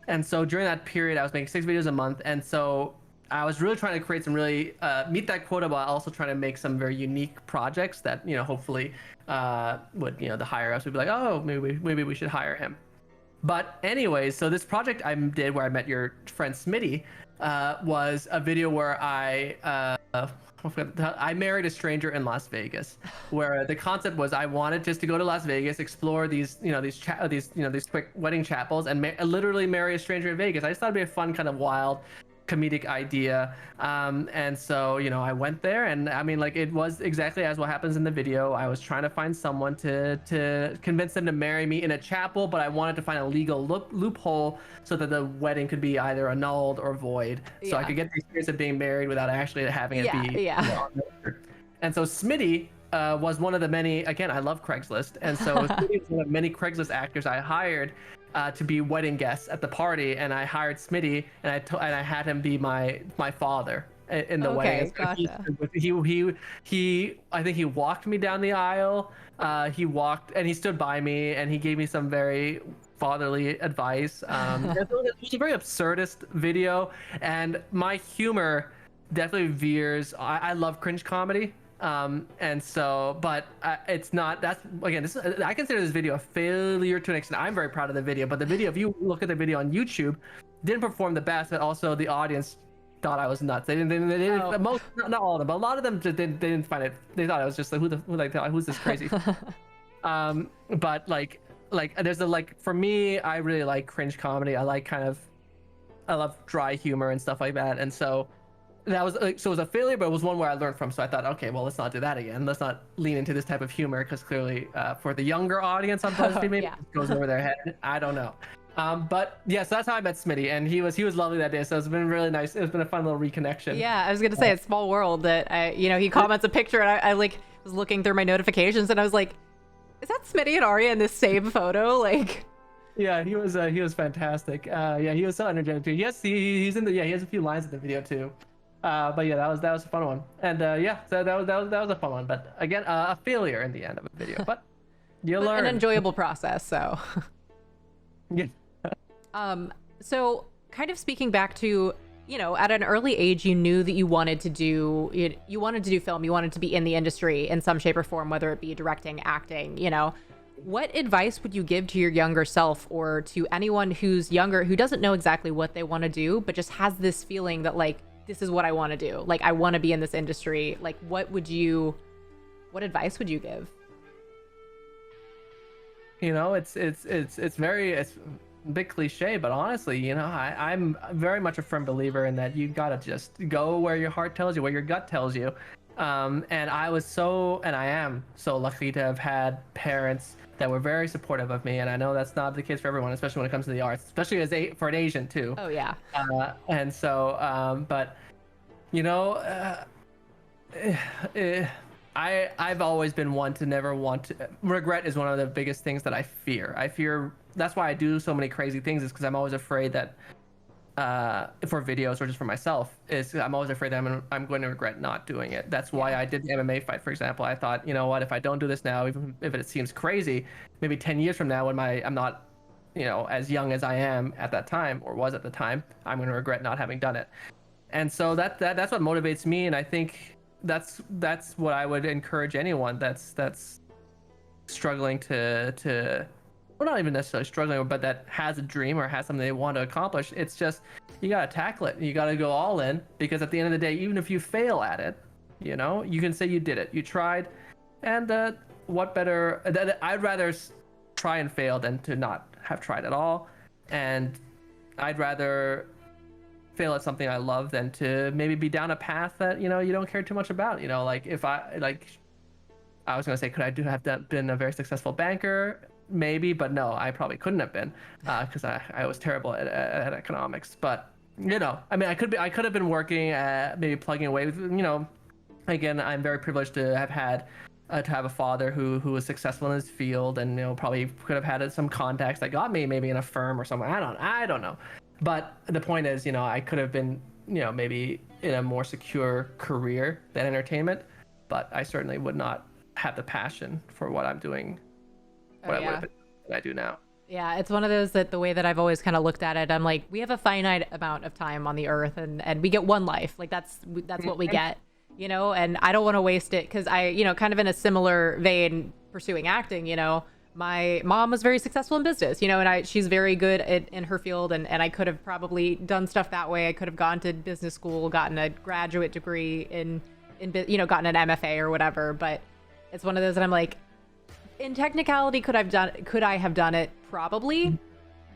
B: And so during that period, I was making 6 videos a month. And so I was really trying to create some really meet that quota, while also trying to make some very unique projects that hopefully would the higher ups would be like, oh, maybe we should hire him. But anyways, so this project I did where I met your friend Smitty was a video where I married a stranger in Las Vegas, where the concept was I wanted just to go to Las Vegas, explore these quick wedding chapels, and literally marry a stranger in Vegas. I just thought it'd be a fun kind of wild comedic idea, and so I went there, and I mean, like, it was exactly as what happens in the video. I was trying to find someone to convince them to marry me in a chapel, but I wanted to find a legal loophole so that the wedding could be either annulled or void, so I could get the experience of being married without actually having it be on the record. And so Smitty was one of the many, again, I love Craigslist, and so Smitty was one of many Craigslist actors I hired to be wedding guests at the party, and I hired Smitty, and I had him be my father in the wedding. So
A: gotcha.
B: he I think he walked me down the aisle. He walked and he stood by me, and he gave me some very fatherly advice. It was a very absurdist video, and my humor definitely veers. I love cringe comedy. And so, but it's not, that's, again, I consider this video a failure to an extent. I'm very proud of the video, but the video, if you look at the video on YouTube, didn't perform the best, but also the audience thought I was nuts. They didn't most, not all of them, but a lot of them just didn't find it. They thought I was just like, who's this crazy? But like there's for me, I really like cringe comedy. I love dry humor and stuff like that. And so that was so it was a failure, but it was one where I learned from. So I thought, okay, well, let's not do that again. Let's not lean into this type of humor, because clearly for the younger audience on BuzzFeed, maybe it goes over their head. I don't know. But yeah, so that's how I met Smitty, and he was lovely that day. So it's been really nice. It's been a fun little reconnection.
A: Yeah, I was gonna say, it's small world that he comments a picture, and I like was looking through my notifications, and I was like, is that Smitty and Aria in this same photo? Like.
B: Yeah, he was fantastic. Yeah, he was so energetic too. Yes, he's in the he has a few lines in the video too. But yeah, that was a fun one, and yeah, so that was a fun one. But again, a failure in the end of a video, but you learn.
A: An enjoyable process. So.
B: Yeah.
A: So kind of speaking back to, at an early age, you knew that you wanted to do film, you wanted to be in the industry in some shape or form, whether it be directing, acting. What advice would you give to your younger self, or to anyone who's younger who doesn't know exactly what they want to do, but just has this feeling that, like, this is what I want to do, like, I want to be in this industry? Like, what advice would you give?
B: It's a bit cliche, but honestly, I'm very much a firm believer in that you gotta just go where your heart tells you, where your gut tells you. And I am so lucky to have had parents that were very supportive of me, and I know that's not the case for everyone, especially when it comes to the arts, especially for an Asian too.
A: Oh yeah.
B: And so, but I've always been one to never want to. Regret is one of the biggest things that I fear. That's why I do so many crazy things, is because I'm always afraid that for videos or just for myself, I'm always afraid that I'm going to regret not doing it. That's why I did the MMA fight, for example. I thought, you know what, if I don't do this now, even if it seems crazy, maybe 10 years from now, when I'm not, as young as I am at that time, or was at the time, I'm going to regret not having done it. And so that's what motivates me, and I think that's what I would encourage anyone that's struggling to well, not even necessarily struggling, but that has a dream or has something they want to accomplish. It's just, you got to tackle it. You got to go all in, because at the end of the day, even if you fail at it, you can say you did it, you tried. And what better, I'd rather try and fail than to not have tried at all. And I'd rather fail at something I love than to maybe be down a path that, you don't care too much about. Like, if I was going to say, could I have been a very successful banker? Maybe, but no, I probably couldn't have been, because I was terrible at economics. But I could have been working at maybe plugging away with, again, I'm very privileged to have had to have a father who was successful in his field, and probably could have had some contacts that got me maybe in a firm or something. I don't know. But the point is, I could have been, maybe in a more secure career than entertainment, but I certainly would not have the passion for what I'm doing. What I do now.
A: Yeah, it's one of those that the way that I've always kind of looked at it, I'm like, we have a finite amount of time on the earth, and we get one life. Like that's what we get, you know. And I don't want to waste it because I, you know, kind of in a similar vein, pursuing acting. You know, my mom was very successful in business, you know, and she's very good in her field, and I could have probably done stuff that way. I could have gone to business school, gotten a graduate degree in you know, gotten an MFA or whatever. But it's one of those that I'm like, in technicality, could I have done it? Probably.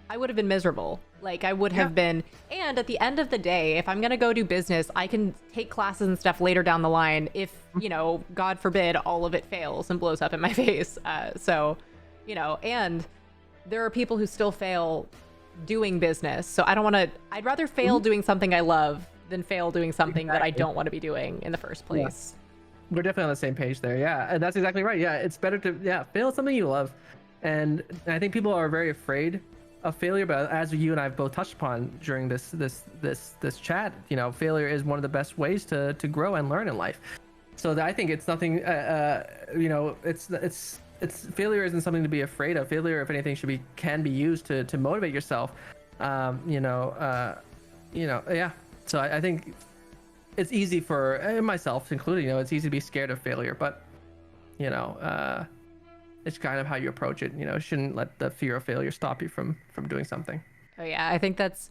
A: I would have been miserable. Like I would have been. And at the end of the day, if I'm going to go do business, I can take classes and stuff later down the line if, you know, God forbid, all of it fails and blows up in my face. So, you know, and there are people who still fail doing business. So I don't want to, I'd rather fail doing something I love than fail doing something that I don't want to be doing in the first place.
B: Yeah. We're definitely on the same page there. Yeah, and that's exactly right. Yeah, it's better to fail at something you love. And I think people are very afraid of failure, but as you and I have both touched upon during this chat, you know, failure is one of the best ways to grow and learn in life. So I think it's nothing. You know, it's failure isn't something to be afraid of. Failure, if anything, can be used to motivate yourself. You know, yeah. So I think it's easy for myself included, you know, it's easy to be scared of failure, but you know, it's kind of how you approach it. You know, shouldn't let the fear of failure stop you from doing something.
A: Oh yeah, I think that's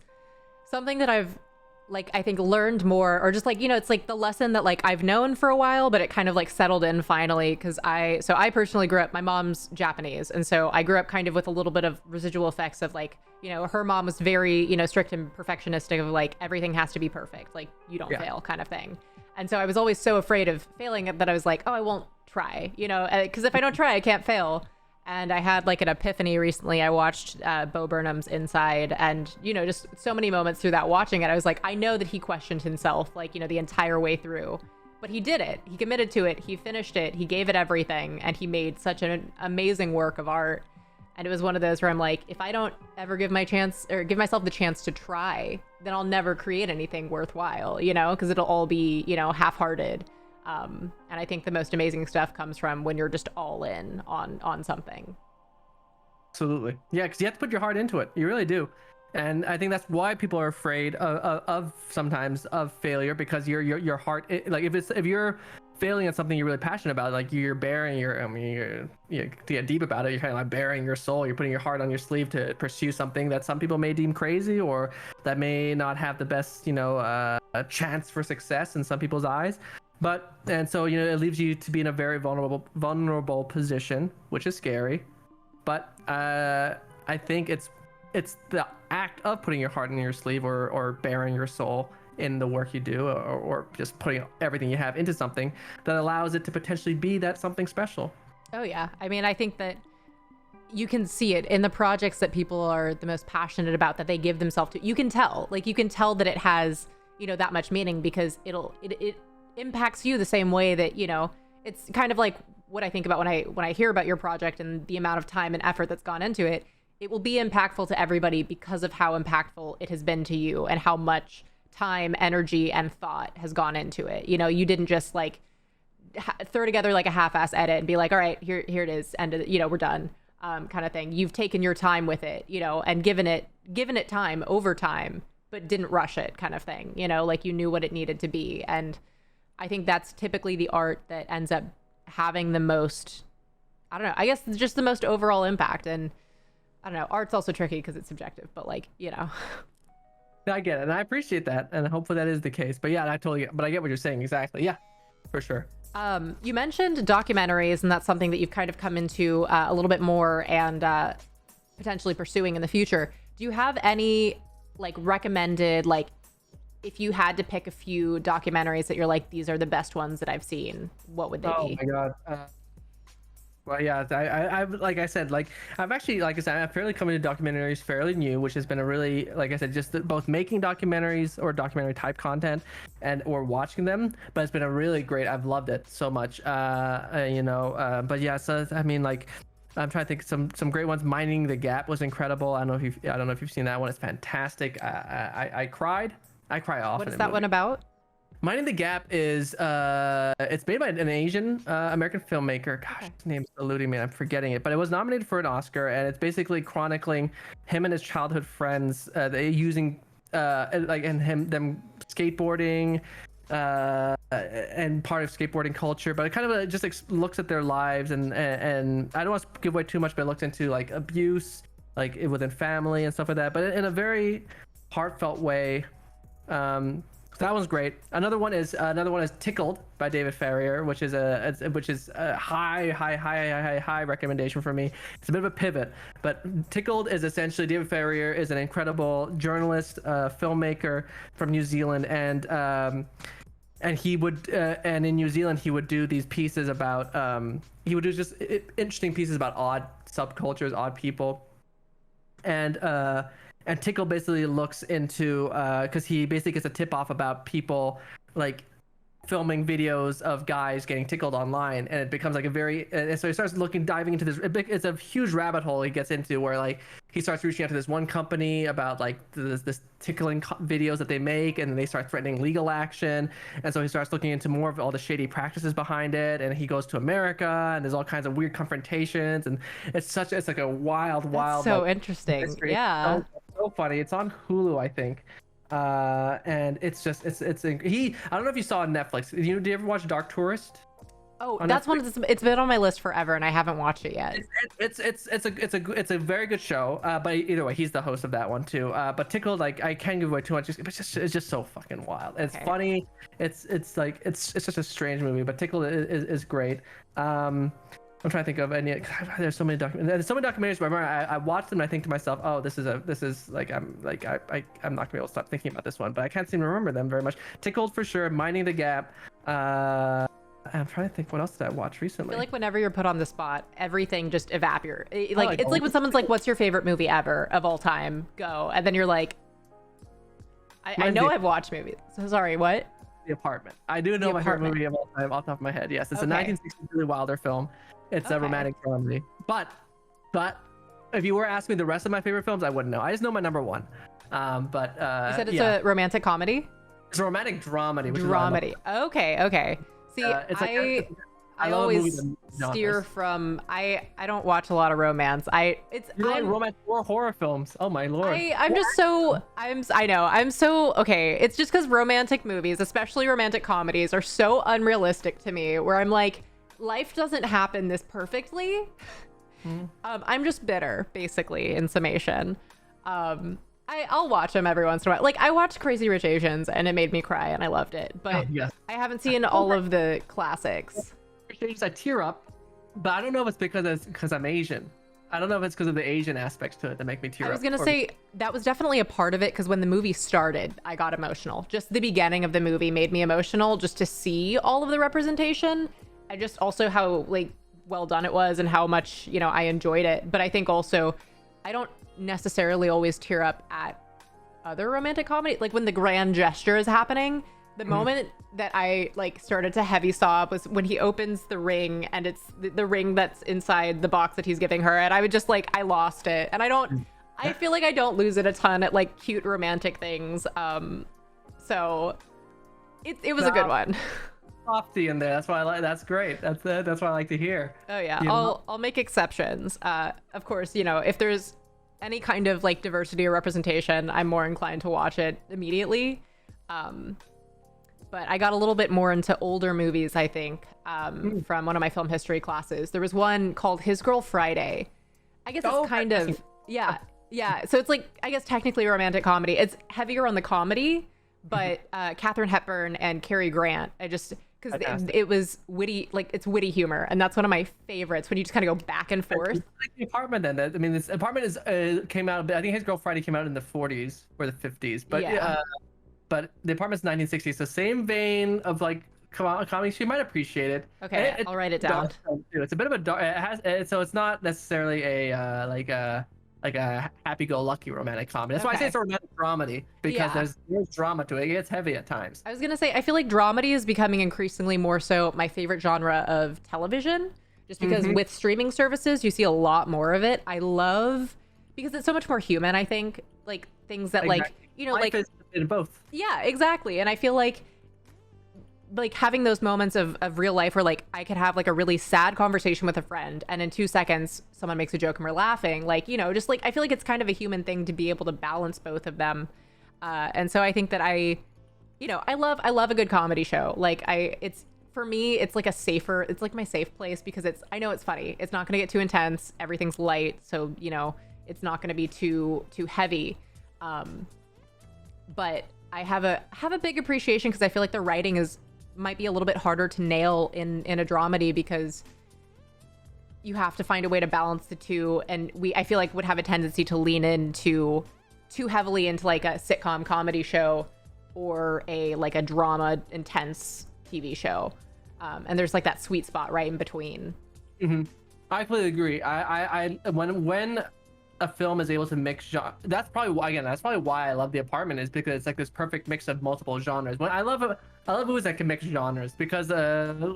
A: something that I've I think learned more, or just like, you know, it's like the lesson that like I've known for a while, but it kind of like settled in finally. Cause I personally grew up, my mom's Japanese. And so I grew up kind of with a little bit of residual effects of like, you know, her mom was very, you know, strict and perfectionistic of like, everything has to be perfect. Like you don't fail kind of thing. And so I was always so afraid of failing that I was like, oh, I won't try, you know, cause if I don't try, I can't fail. And I had like an epiphany recently. I watched Bo Burnham's Inside, and, you know, just so many moments through that watching it. I was like, I know that he questioned himself, like, you know, the entire way through, but he did it. He committed to it. He finished it. He gave it everything, and he made such an amazing work of art. And it was one of those where I'm like, if I don't ever give myself the chance to try, then I'll never create anything worthwhile, you know, because it'll all be, you know, half-hearted. And I think the most amazing stuff comes from when you're just all in on something.
B: Absolutely. Yeah, because you have to put your heart into it. You really do. And I think that's why people are afraid of sometimes of failure, because your heart, like if you're failing at something you're really passionate about, like you're bearing to get deep about it, you're kind of like bearing your soul, you're putting your heart on your sleeve to pursue something that some people may deem crazy, or that may not have the best, you know, a chance for success in some people's eyes. And so, you know, it leaves you to be in a very vulnerable position, which is scary. But I think it's the act of putting your heart in your sleeve, or bearing your soul in the work you do, or just putting everything you have into something that allows it to potentially be that something special.
A: Oh yeah. I mean, I think that you can see it in the projects that people are the most passionate about, that they give themselves to. You can tell that it has, you know, that much meaning, because it impacts you the same way that, you know, it's kind of like what I think about when I hear about your project and the amount of time and effort that's gone into it. It will be impactful to everybody because of how impactful it has been to you, and how much time, energy, and thought has gone into it. You know, you didn't just like throw together like a half-ass edit and be like, all right, here it is, and you know, we're done, kind of thing. You've taken your time with it, you know, and given it time over time, but didn't rush it, kind of thing. You know, like you knew what it needed to be. And I think that's typically the art that ends up having the most, I don't know, I guess just the most overall impact. And I don't know, art's also tricky because it's subjective, but like, you know.
B: I get it, and I appreciate that, and hopefully that is the case. But yeah, I get what you're saying exactly. Yeah, for sure.
A: You mentioned documentaries, and that's something that you've kind of come into a little bit more, and potentially pursuing in the future. Do you have any like recommended, like, if you had to pick a few documentaries that you're like, these are the best ones that I've seen, what would they be?
B: Oh my God. Well, yeah, I've like I said, like I've actually, like I said, I'm fairly coming to documentaries fairly new, which has been a really, like I said, just both making documentaries or documentary type content or watching them. But it's been a really great, I've loved it so much. You know, but yeah, so I mean, like, I'm trying to think some great ones. Minding the Gap was incredible. I don't know if you've seen that one. It's fantastic. I cried. I cry often.
A: What is that one about?
B: Minding the Gap is it's made by an Asian American filmmaker. Gosh, his name's eluding me. I'm forgetting it, but it was nominated for an Oscar, and it's basically chronicling him and his childhood friends they using them skateboarding and part of skateboarding culture, but it kind of just looks at their lives and I don't want to give away too much, but it looks into like abuse, like within family and stuff like that, but in a very heartfelt way. That one's great. Another one is Tickled by David Farrier, which is a high recommendation for me. It's a bit of a pivot, but Tickled is essentially David Farrier is an incredible journalist, filmmaker from New Zealand, and he would and in New Zealand he would do these pieces about he would do just interesting pieces about odd subcultures, odd people, and Tickle basically looks into because he basically gets a tip off about people like filming videos of guys getting tickled online, and it becomes like and so he starts diving into this. It's a huge rabbit hole he gets into where like he starts reaching out to this one company about like this tickling videos that they make, and they start threatening legal action, and so he starts looking into more of all the shady practices behind it, and he goes to America, and there's all kinds of weird confrontations, and it's like a wild
A: so
B: like,
A: interesting
B: mystery.
A: Yeah,
B: so funny. It's on Hulu, I think. And it's just I don't know if you saw on Netflix. Do you ever watch Dark Tourist?
A: Oh, that's one of the, it's been on my list forever and I haven't watched it yet.
B: It's a very good show. But either way, he's the host of that one too. But Tickled, like I can't give away too much. It's just so fucking wild. It's funny. It's just a strange movie. But Tickled is great. I'm trying to think of any. There's so many documentaries. But I remember I watched them and I think to myself, oh, this is like I'm not gonna be able to stop thinking about this one. But I can't seem to remember them very much. Tickled for sure. Minding the Gap. I'm trying to think, what else did I watch recently?
A: I feel like whenever you're put on the spot, everything just evaporates. Like it's like when someone's like, "What's your favorite movie ever of all time?" Go, and then you're like, "I know I've watched movies." So sorry, what?
B: The Apartment. I do know my favorite movie of all time off the top of my head. Yes, it's a 1960s Billy Wilder film. It's a romantic comedy. But if you were asking me the rest of my favorite films, I wouldn't know. I just know my number one. You
A: said it's a romantic comedy?
B: It's a romantic dramedy.
A: Dramedy. Okay. See, I always steer from I don't watch a lot of romance.
B: Like romance or horror films. Oh my lord.
A: I'm so okay. It's just because romantic movies, especially romantic comedies, are so unrealistic to me where I'm like, life doesn't happen this perfectly. I'm just bitter, basically, in summation. I'll watch them every once in a while. Like I watched Crazy Rich Asians and it made me cry and I loved it. But I haven't seen all of the classics.
B: I tear up, but I don't know if it's because I'm Asian. I don't know if it's because of the Asian aspects to it that make me tear up.
A: I was gonna say that was definitely a part of it because when the movie started, I got emotional. Just the beginning of the movie made me emotional just to see all of the representation. I just also how like well done it was and how much, I enjoyed it. But I think also I don't necessarily always tear up at other romantic comedy. Like when the grand gesture is happening, the moment that I like started to heavy sob was when he opens the ring and it's the ring that's inside the box that he's giving her. And I would just I lost it. And I feel like I don't lose it a ton at like cute romantic things. So it was a good one.
B: Softy in there. That's why I like. That's great. That's what I like to hear.
A: Oh yeah, I'll make exceptions. Of course, if there's any kind of like diversity or representation, I'm more inclined to watch it immediately. But I got a little bit more into older movies, I think, from one of my film history classes. There was one called His Girl Friday. I guess it's kind of yeah. So it's like I guess technically a romantic comedy. It's heavier on the comedy, but Katharine Hepburn and Cary Grant. Because it was witty, like it's witty humor, and that's one of my favorites when you just kind of go back and forth.
B: Like The Apartment, then. I mean, this Apartment came out. I think His Girl Friday came out in the 40s or the 50s, but The Apartment's 1960s, so same vein of like comedy. She might appreciate it.
A: Okay, I'll write it down.
B: It's a bit of a dark. So it's not necessarily a happy-go-lucky romantic comedy. That's why I say it's a romantic dramedy, because there's drama to it. It gets heavy at times.
A: I was gonna say I feel like dramedy is becoming increasingly more so my favorite genre of television, just because with streaming services you see a lot more of it. I love because it's so much more human. I think like things that
B: Life
A: like
B: is in both.
A: Yeah, exactly. And I feel like like having those moments of real life where like I could have like a really sad conversation with a friend and in 2 seconds someone makes a joke and we're laughing, like, you know, just like I feel like it's kind of a human thing to be able to balance both of them. And so I think that I love a good comedy show. Like it's for me, it's like it's like my safe place because I know it's funny. It's not going to get too intense. Everything's light. So, you know, it's not going to be too heavy. But I have a big appreciation because I feel like the writing might be a little bit harder to nail in a dramedy because you have to find a way to balance the two. And I feel like would have a tendency to lean into too heavily into like a sitcom comedy show or a drama intense TV show. And there's like that sweet spot right in between.
B: Mm-hmm. I completely agree. When a film is able to mix genre, that's probably why I love The Apartment, is because it's like this perfect mix of multiple genres. I love movies that can mix genres because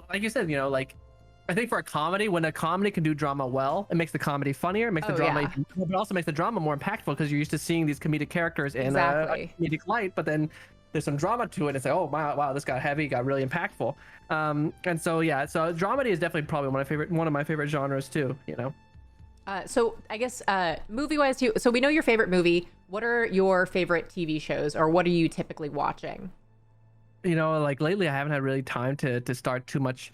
B: like you said, you know, like I think for a comedy, when a comedy can do drama well, it makes the comedy funnier, it makes the drama but also makes the drama more impactful because you're used to seeing these comedic characters in a comedic light, but then there's some drama to it. It's like, oh wow, this got heavy, got really impactful. And so so dramedy is definitely probably one of my favorite genres too, you know.
A: So I guess movie-wise too. So we know your favorite movie. What are your favorite TV shows, or what are you typically watching?
B: You know, like lately, I haven't had really time to start too much.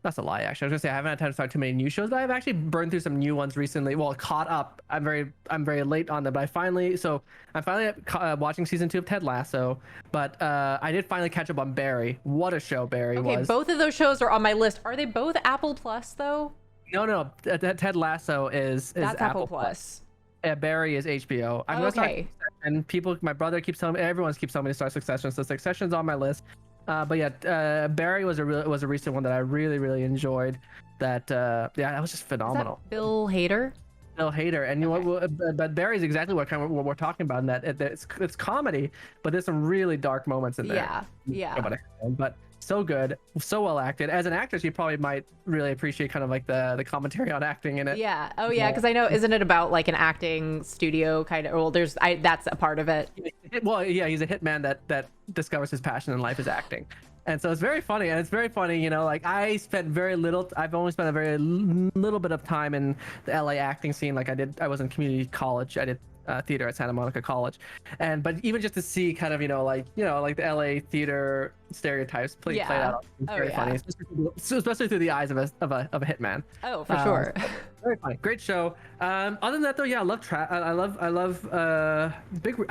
B: That's a lie, actually. I was gonna say I haven't had time to start too many new shows, but I've actually burned through some new ones recently. Well, caught up. I'm very late on them, but I'm finally watching season 2 of Ted Lasso. But I did finally catch up on Barry. What a show Barry was.
A: Okay, both of those shows are on my list. Are they both Apple Plus though?
B: No. Ted Lasso is
A: That's Apple Plus.
B: Yeah, Barry is HBO. I'm gonna start, and my brother keeps telling me, everyone keeps telling me to start Succession, so Succession's on my list. But yeah, Barry was a recent one that I really enjoyed. That that was just phenomenal.
A: Is that Bill Hader?
B: Bill Hader, and you know, but Barry's exactly what we're talking about. In that it's comedy, but there's some really dark moments in there.
A: Yeah.
B: But so good, so well acted. As an actress, you probably might really appreciate kind of like the commentary on acting in it.
A: Yeah. Oh yeah, because I know, isn't it about like an acting studio kind of? Well, that's a part of it.
B: Well, yeah, he's a hitman that discovers his passion in life is acting, and so it's very funny. And it's very funny, you know, like I've only spent a very little bit of time in the LA acting scene. Like I was in community college. I did theater at Santa Monica College, but even just to see kind of, you know, like the LA theater stereotypes played out, it's very funny, especially through the eyes of a hitman.
A: Oh, for sure.
B: Very funny, great show. Other than that though, yeah, I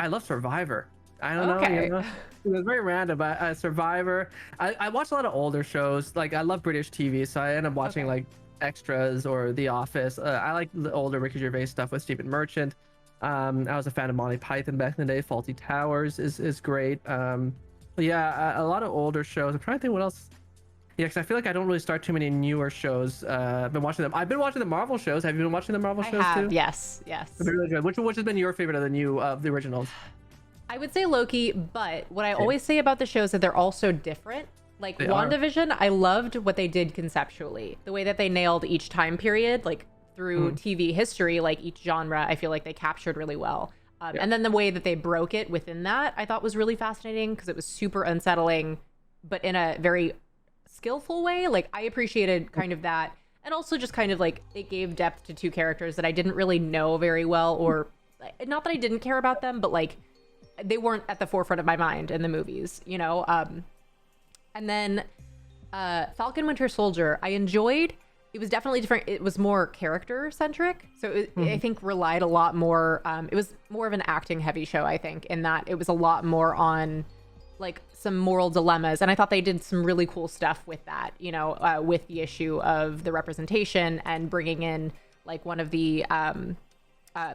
B: love Survivor. I don't know, you know, it was very random, but Survivor. I watch a lot of older shows. Like I love British TV, so I end up watching like Extras or The Office. I like the older Ricky Gervais stuff with Stephen Merchant. I was a fan of Monty Python back in the day. Fawlty Towers is great. Yeah, a lot of older shows. I'm trying to think what else. Yeah, because I feel like I don't really start too many newer shows. I've been watching the Marvel shows. Have you been watching the Marvel shows too?
A: Yes.
B: They're really good. Which has been your favorite of the originals?
A: I would say Loki, but what I always say about the shows is that they're all so different. Like WandaVision, I loved what they did conceptually. The way that they nailed each time period, like through TV history, like each genre, I feel like they captured really well. And then the way that they broke it within that, I thought was really fascinating because it was super unsettling, but in a very skillful way. Like I appreciated kind of that. And also just kind of like it gave depth to two characters that I didn't really know very well, or not that I didn't care about them, but like they weren't at the forefront of my mind in the movies, you know? And then Falcon Winter Soldier, I enjoyed. It was definitely different. It was more character centric. So I think relied a lot more. It was more of an acting heavy show, I think, in that it was a lot more on like some moral dilemmas. And I thought they did some really cool stuff with that, you know, with the issue of the representation and bringing in like one of the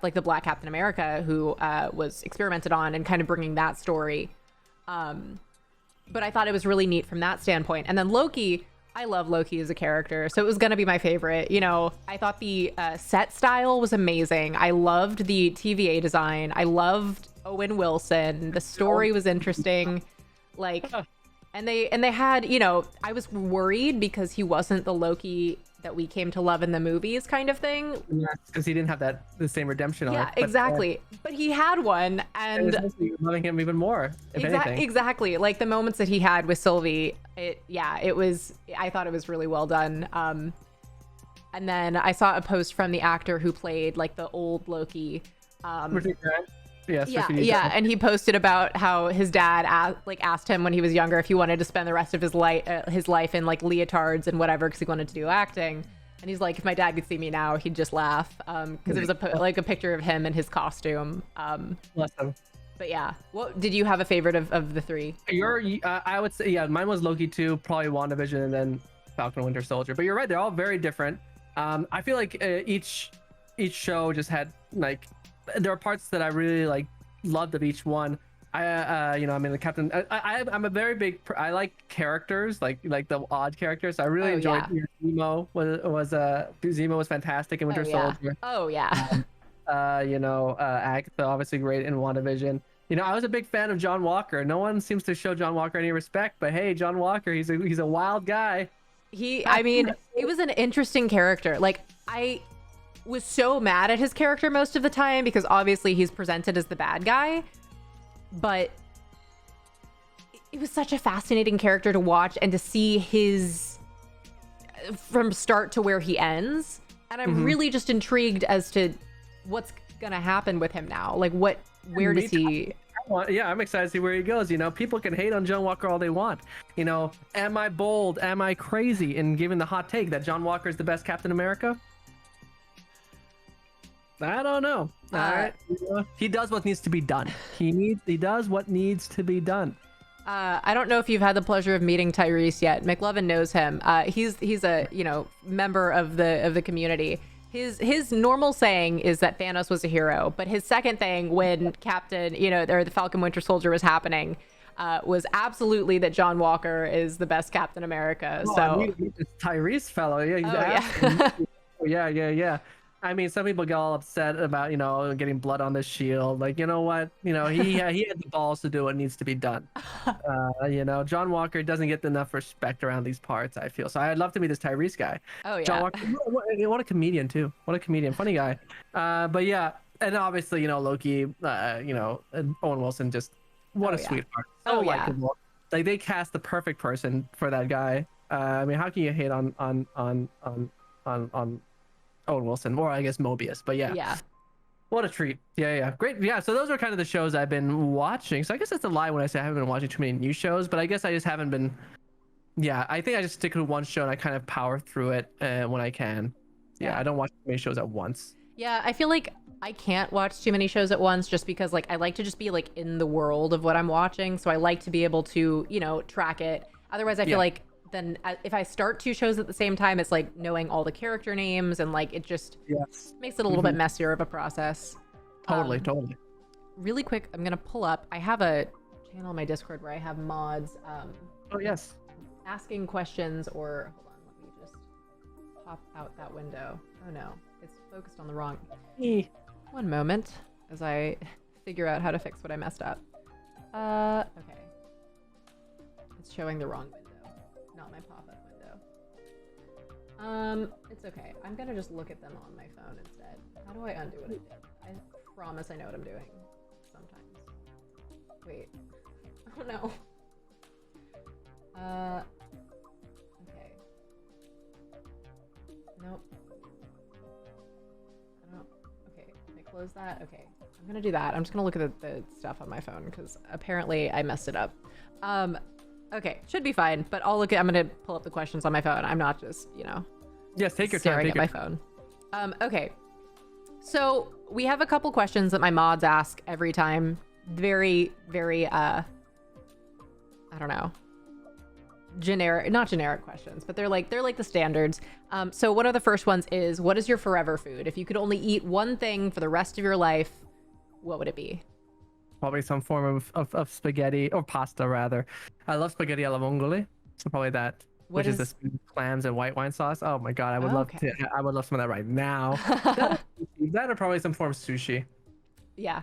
A: like the Black Captain America who was experimented on and kind of bringing that story. But I thought it was really neat from that standpoint. And then Loki, I love Loki as a character, so it was going to be my favorite. You know, I thought the set style was amazing. I loved the TVA design. I loved Owen Wilson. The story was interesting. Like, and they had, you know, I was worried because he wasn't the Loki that we came to love in the movies kind of thing.
B: Because he didn't have the same redemption arc.
A: Yeah, exactly. But he had one, and
B: loving him even more, if anything.
A: Exactly. Like the moments that he had with Sylvie, it was, I thought it was really well done. And then I saw a post from the actor who played like the old Loki. Yeah, and he posted about how his dad asked him when he was younger if he wanted to spend the rest of his life in like leotards and whatever because he wanted to do acting. And he's like, if my dad could see me now, he'd just laugh because it was a picture of him in his costume.
B: Bless him.
A: But yeah, what did you have a favorite of the three?
B: I would say mine was Loki 2, probably WandaVision, and then Falcon and Winter Soldier. But you're right, they're all very different. I feel like each show just had like, there are parts that I really like loved of each one. The Captain. I'm a very big. I like characters, like the odd characters. I really enjoyed Zemo. Zemo was fantastic in Winter Soldier.
A: Oh yeah.
B: Agatha obviously great in WandaVision. I was a big fan of John Walker. No one seems to show John Walker any respect, but hey, John Walker, he's a wild guy.
A: It was an interesting character. Like I was so mad at his character most of the time because obviously he's presented as the bad guy, but it was such a fascinating character to watch and to see his from start to where he ends. And I'm really just intrigued as to what's gonna happen with him now. Like where does he?
B: I'm excited to see where he goes. People can hate on John Walker all they want. Am I bold? Am I crazy in giving the hot take that John Walker is the best Captain America? I don't know. All right. He does what needs to be done. He does what needs to be done.
A: I don't know if you've had the pleasure of meeting Tyrese yet. McLovin knows him. He's a member of the community. His normal saying is that Thanos was a hero, but his second thing when Captain, or the Falcon Winter Soldier was happening, was absolutely that John Walker is the best Captain America.
B: This Tyrese fellow, yeah. I mean, some people get all upset about, getting blood on the shield. Like, you know what? He had the balls to do what needs to be done. John Walker doesn't get enough respect around these parts, I feel. So I'd love to meet this Tyrese guy.
A: Oh, yeah.
B: John Walker, what a comedian, too. What a comedian. Funny guy. But yeah, and obviously, Loki, and Owen Wilson, just what a sweetheart. So likable. Like, they cast the perfect person for that guy. I mean, how can you hate on Owen Wilson, or I guess Mobius, but yeah, what a treat. Great. So those are kind of the shows I've been watching. So I guess that's a lie when I say I haven't been watching too many new shows, but I guess I just haven't been. I think I just stick to one show and I kind of power through it when I can. I don't watch too many shows at once.
A: I feel like I can't watch too many shows at once just because I like to just be like in the world of what I'm watching, so I like to be able to track it. Otherwise I feel like then if I start two shows at the same time, it's like knowing all the character names and like it just makes it a little bit messier of a process.
B: Totally.
A: Really quick, I'm gonna pull up. I have a channel on my Discord where I have mods asking questions, or hold on, let me just pop out that window. Oh no, it's focused on the wrong. One moment as I figure out how to fix what I messed up. Okay. It's showing the wrong window. Not my pop-up window. It's okay. I'm gonna just look at them on my phone instead. How do I undo what I did? I promise I know what I'm doing. Sometimes. Wait. Oh no. Okay. Nope. I don't. Okay. Can I close that? Okay. I'm gonna do that. I'm just gonna look at the stuff on my phone because apparently I messed it up. Okay, should be fine, but I'm gonna pull up the questions on my phone. I'm not just,
B: Yes, take your time.
A: Staring at my phone. Okay. So we have a couple questions that my mods ask every time. Very, very, I don't know, not generic questions, but they're like the standards. So one of the first ones is, what is your forever food? If you could only eat one thing for the rest of your life, what would it be?
B: Probably some form of spaghetti, or pasta rather. I love spaghetti alla vongole, so probably that. Which is the clams and white wine sauce. Oh my god, I would love some of that right now. that or probably some form of sushi.
A: Yeah,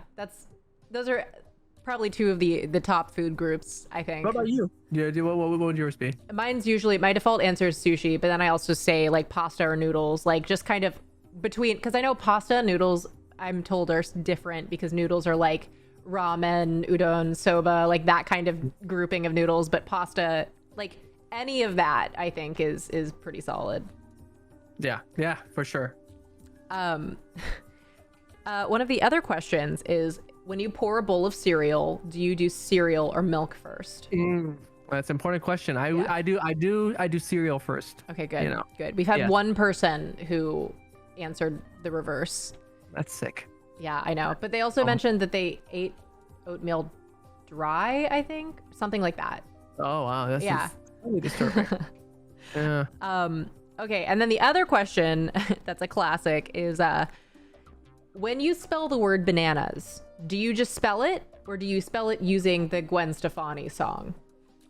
A: those are probably two of the top food groups, I think.
B: What about you? Yeah, what would yours be?
A: Mine's usually, my default answer is sushi, but then I also say like pasta or noodles, like just kind of between, because I know pasta and noodles, I'm told, are different because noodles are like ramen, udon, soba, like that kind of grouping of noodles, but pasta, like any of that, I think is pretty solid.
B: Yeah, for sure.
A: One of the other questions is, when you pour a bowl of cereal, do you do cereal or milk first?
B: That's an important question.
A: Yeah.
B: I do cereal first.
A: Okay, good.
B: You know.
A: Good. We've had
B: Yeah.
A: one person who answered the reverse.
B: That's sick.
A: Yeah, I know. But they also mentioned that they ate oatmeal dry, I think, something like that.
B: Oh wow, that's
A: Yeah.
B: really disturbing. Yeah.
A: Okay, and then the other question that's a classic is when you spell the word bananas, do you just spell it or do you spell it using the Gwen Stefani song?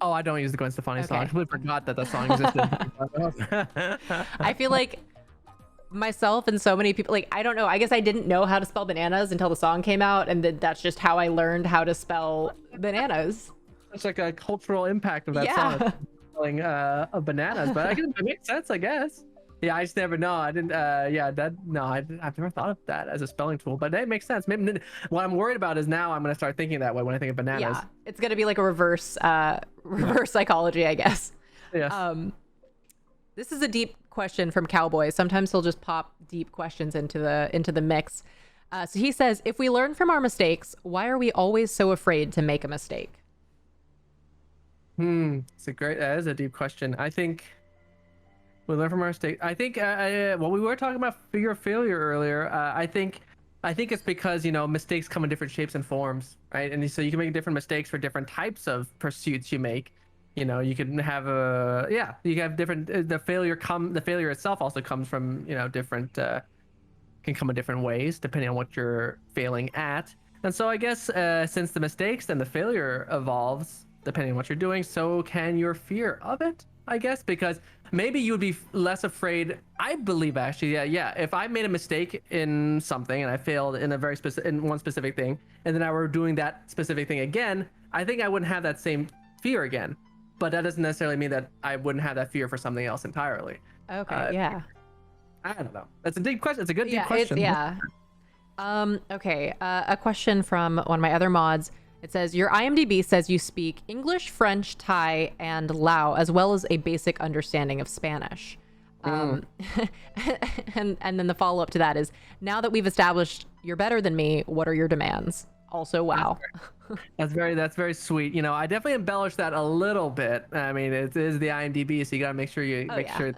B: Oh, I don't use the Gwen Stefani song. I
A: Okay.
B: completely forgot that song existed.
A: I feel like myself and so many people, like, I don't know, I guess I didn't know how to spell bananas until the song came out, and that's just how I learned how to spell bananas.
B: It's like a cultural impact of that
A: Yeah.
B: song, spelling of bananas, but it makes sense, I guess. Yeah, I just never know. I didn't. I've never thought of that as a spelling tool, but that makes sense. Maybe what I'm worried about is now I'm gonna start thinking that way when I think of bananas.
A: Yeah, it's gonna be like a reverse psychology, I guess.
B: Yes.
A: This is a deep question from Cowboy. Sometimes he'll just pop deep questions into the mix. So he says, if we learn from our mistakes, why are we always so afraid to make a mistake?
B: That is a deep question. I think we learn from our mistake. I think well, we were talking about fear of failure earlier. I think it's because, you know, mistakes come in different shapes and forms, right? And so you can make different mistakes for different types of pursuits you make. You know, you can have you can have different. The failure itself also comes from, you know, different. Can come in different ways depending on what you're failing at. And so I guess since the mistakes and the failure evolves depending on what you're doing, so can your fear of it, I guess, because maybe you would be less afraid. I believe actually, yeah. If I made a mistake in something and I failed in one specific thing, and then I were doing that specific thing again, I think I wouldn't have that same fear again. But that doesn't necessarily mean that I wouldn't have that fear for something else entirely.
A: Okay, yeah.
B: I don't know. That's a deep question. It's a good deep question.
A: Okay. A question from one of my other mods. It says, your IMDb says you speak English, French, Thai, and Lao, as well as a basic understanding of Spanish. And then the follow-up to that is, now that we've established you're better than me, what are your demands? Also, wow.
B: That's very sweet. You know, I definitely embellished that a little bit. I mean, it is the IMDb, so you gotta make sure sure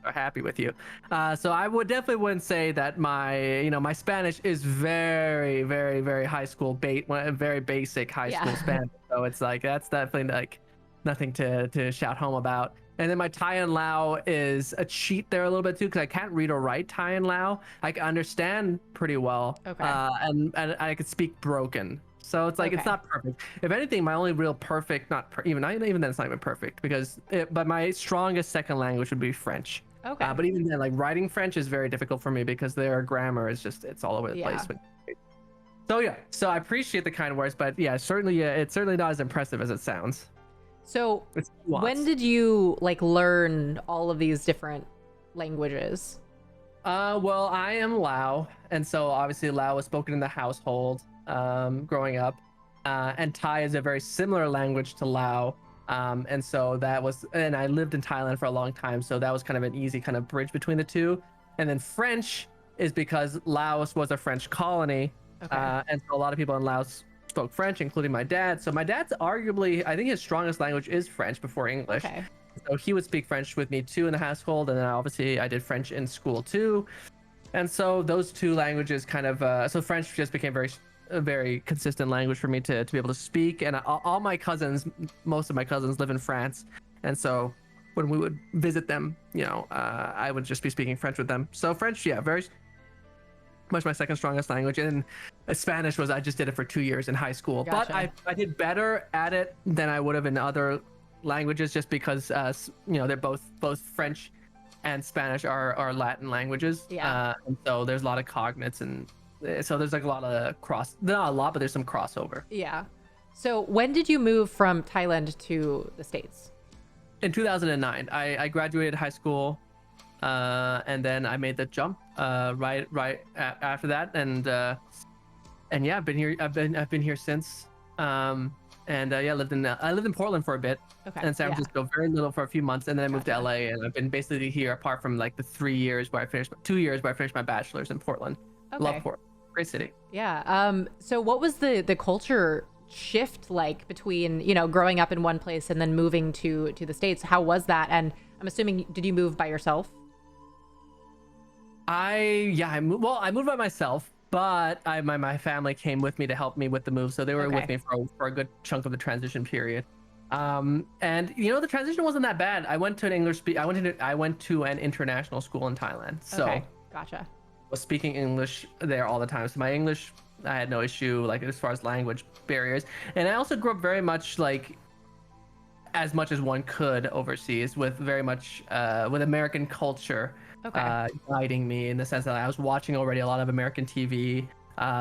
B: are happy with you. So I wouldn't say that my Spanish is very, very, very high school very basic high school Spanish. So it's like, that's definitely like nothing to shout home about. And then my Thai and Lao is a cheat there a little bit too, because I can't read or write Thai and Lao. I can understand pretty well.
A: Okay.
B: And I could speak broken. So it's like, it's not perfect. If anything, my only real perfect, even then it's not even perfect, but my strongest second language would be French.
A: Okay.
B: But even then, like, writing French is very difficult for me because their grammar is it's all over the place. So I appreciate the kind words, but it's certainly not as impressive as it sounds.
A: So when did you like learn all of these different languages?
B: Well, I am Lao, and so obviously Lao was spoken in the household growing up, and Thai is a very similar language to Lao, and so and I lived in Thailand for a long time, so that was kind of an easy kind of bridge between the two. And then French is because Laos was a French colony, and so a lot of people in Laos spoke French, including my dad. So my dad's arguably, I think his strongest language is French before English.
A: Okay.
B: So he would speak French with me too in the household, and then obviously I did French in school too. And so those two languages kind of, so French just became a very consistent language for me to be able to speak. And all my cousins, most of my cousins live in France, and so when we would visit them, I would just be speaking French with them. So French, very much my second strongest language. And Spanish I just did it for 2 years in high school.
A: Gotcha.
B: But I did better at it than I would have in other languages, just because they're both French and Spanish are Latin languages.
A: Yeah.
B: And so there's a lot of cognates and So there's like a lot of not a lot, but there's some crossover.
A: Yeah. So when did you move from Thailand to the States?
B: In 2009, I graduated high school, and then I made the jump after that, and yeah, I've been here. I've been here since. Yeah, I lived in Portland for a bit,
A: Okay.
B: and San Francisco very little for a few months, and then I moved to
A: Gotcha.
B: LA, and I've been basically here apart from like the 2 years where I finished my bachelor's in Portland.
A: Okay.
B: Love Portland, great city.
A: Yeah. So what was the culture shift like between, growing up in one place and then moving to the States? How was that? And I'm assuming, did you move by yourself?
B: I moved. Well, I moved by myself, but my family came with me to help me with the move, so they were with me for a good chunk of the transition period. And the transition wasn't that bad. I went to I went to an international school in Thailand, so
A: Okay. Gotcha.
B: was speaking English there all the time. So my English, I had no issue like as far as language barriers. And I also grew up very much like as much as one could overseas with very much with American culture guiding me, in the sense that I was watching already a lot of American TV,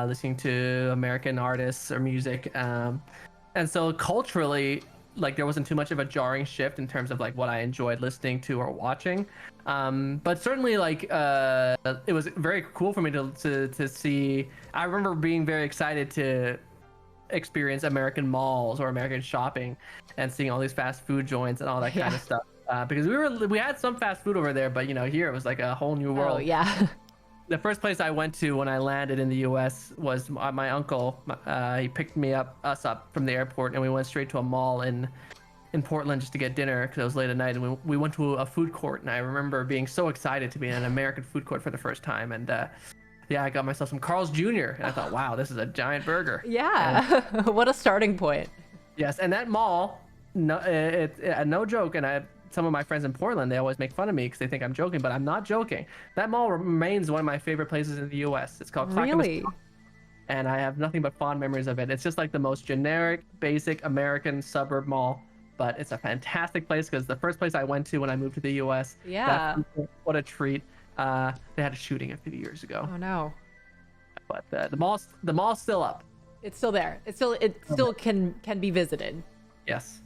B: listening to American artists or music. And so culturally, like there wasn't too much of a jarring shift in terms of like what I enjoyed listening to or watching. But certainly like it was very cool for me to see. I remember being very excited to experience American malls or American shopping and seeing all these fast food joints and all that kind of stuff. Because we had some fast food over there, but here it was like a whole new world.
A: Oh yeah.
B: The first place I went to when I landed in the U.S. was my uncle. He picked us up from the airport, and we went straight to a mall in Portland just to get dinner because it was late at night. And we went to a food court, and I remember being so excited to be in an American food court for the first time. And I got myself some Carl's Jr. And I thought, wow, this is a giant burger.
A: Yeah. What a starting point.
B: Yes, and that mall, no joke, and some of my friends in Portland, they always make fun of me because they think I'm joking, but I'm not joking. That mall remains one of my favorite places in the U.S. It's called Clackamas,
A: Really?
B: and I have nothing but fond memories of it. It's just like the most generic, basic American suburb mall, but it's a fantastic place because the first place I went to when I moved to the U.S.
A: Yeah.
B: What a treat. They had a shooting a few years ago,
A: Oh no.
B: but the mall's still up.
A: It's still there. It still can be visited.
B: Yes.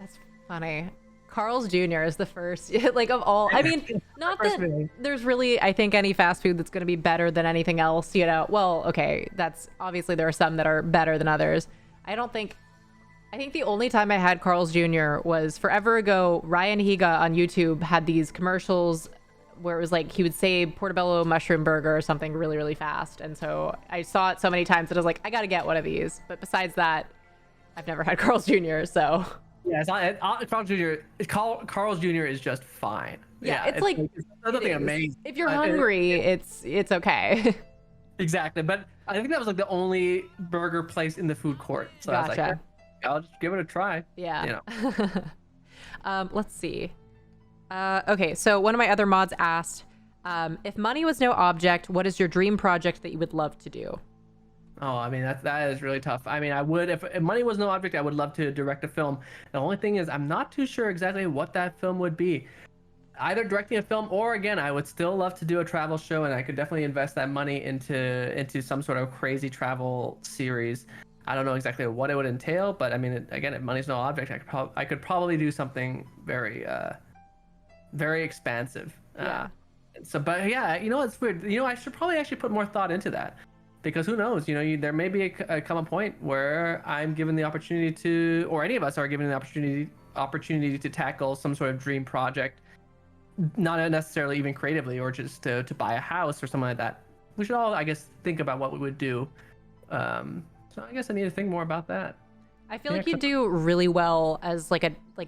A: That's funny. Carl's Jr. is the first, like, of all. I mean, not that there's really, I think, any fast food that's going to be better than anything else, Well, okay, that's obviously there are some that are better than others. I think the only time I had Carl's Jr. was forever ago. Ryan Higa on YouTube had these commercials where it was like he would say portobello mushroom burger or something really, really fast. And so I saw it so many times that I was like, I got to get one of these. But besides that, I've never had Carl's Jr. So
B: yeah, it's not Carl's Jr. Carl's Jr. is just fine.
A: yeah, it's like
B: it's nothing amazing.
A: If you're hungry, it's okay.
B: Exactly, but I think that was like the only burger place in the food court. So I was like,
A: Gotcha.
B: I'll just give it a try.
A: Yeah. Let's see. Okay, so one of my other mods asked, if money was no object, what is your dream project that you would love to do?
B: Oh, I mean, that is really tough. I mean, I would, if money was no object, I would love to direct a film. The only thing is, I'm not too sure exactly what that film would be. Either directing a film, or again, I would still love to do a travel show, and I could definitely invest that money into some sort of crazy travel series. I don't know exactly what it would entail, but I mean, again, if money's no object, I could probably do something very, very expansive.
A: Yeah.
B: But yeah, it's weird. I should probably actually put more thought into that. Because who knows, there may be come a point where I'm given the opportunity to, or any of us are given the opportunity to tackle some sort of dream project, not necessarily even creatively, or just to buy a house or something like that. We should all, I guess, think about what we would do. So I guess I need to think more about that.
A: I feel like you do really well as like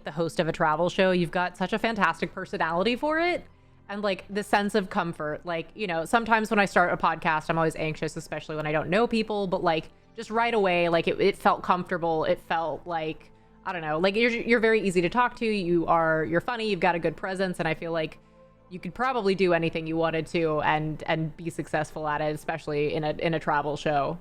A: the host of a travel show. You've got such a fantastic personality for it. And like the sense of comfort, like, sometimes when I start a podcast, I'm always anxious, especially when I don't know people, but like just right away, like it felt comfortable. It felt like, I don't know, like you're very easy to talk to. You're funny. You've got a good presence. And I feel like you could probably do anything you wanted to and be successful at it, especially in a travel show.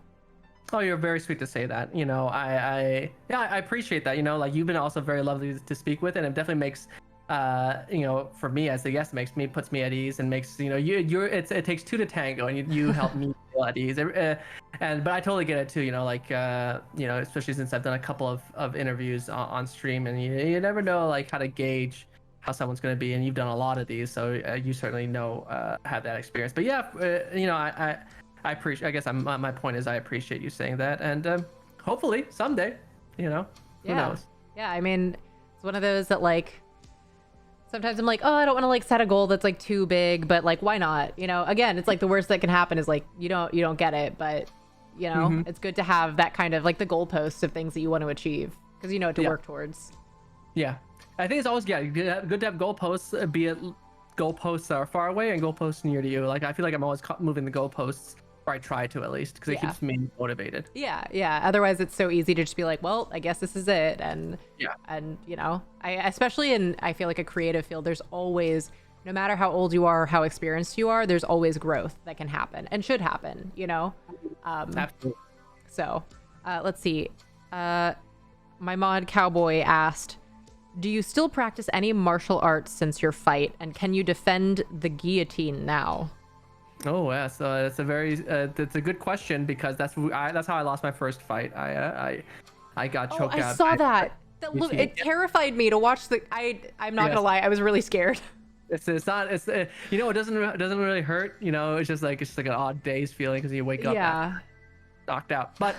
B: Oh, you're very sweet to say that. I appreciate that. Like you've been also very lovely to speak with, and it definitely makes for me as the guest, puts me at ease and makes, it takes two to tango, and you help me feel at ease. But I totally get it too, especially since I've done a couple of interviews on stream, and you never know like how to gauge how someone's going to be, and you've done a lot of these, so you certainly have that experience. But yeah, I appreciate, I guess my point is I appreciate you saying that, and hopefully someday, who knows?
A: Yeah, I mean, it's one of those that like sometimes I'm like, oh, I don't want to like set a goal that's like too big, but like why not? Again, it's like the worst that can happen is like you don't get it, but it's good to have that kind of like the goalposts of things that you want to achieve, because you know what to work towards.
B: Yeah, I think it's always good to have goalposts, be it goalposts that are far away and goalposts near to you. Like I feel like I'm always moving the goalposts, or I try to at least, because it keeps me motivated.
A: Yeah. Otherwise, it's so easy to just be like, well, I guess this is it, and I especially I feel like a creative field, there's always, no matter how old you are, how experienced you are, there's always growth that can happen and should happen.
B: Absolutely.
A: So, let's see. My mod Cowboy asked, do you still practice any martial arts since your fight, and can you defend the guillotine now?
B: Oh yeah, so that's a good question, because that's how I lost my first fight. I got choked out.
A: I saw that. It terrified me to watch I'm not gonna lie, I was really scared.
B: It doesn't really hurt. It's just like an odd daze feeling, because you wake up knocked out. But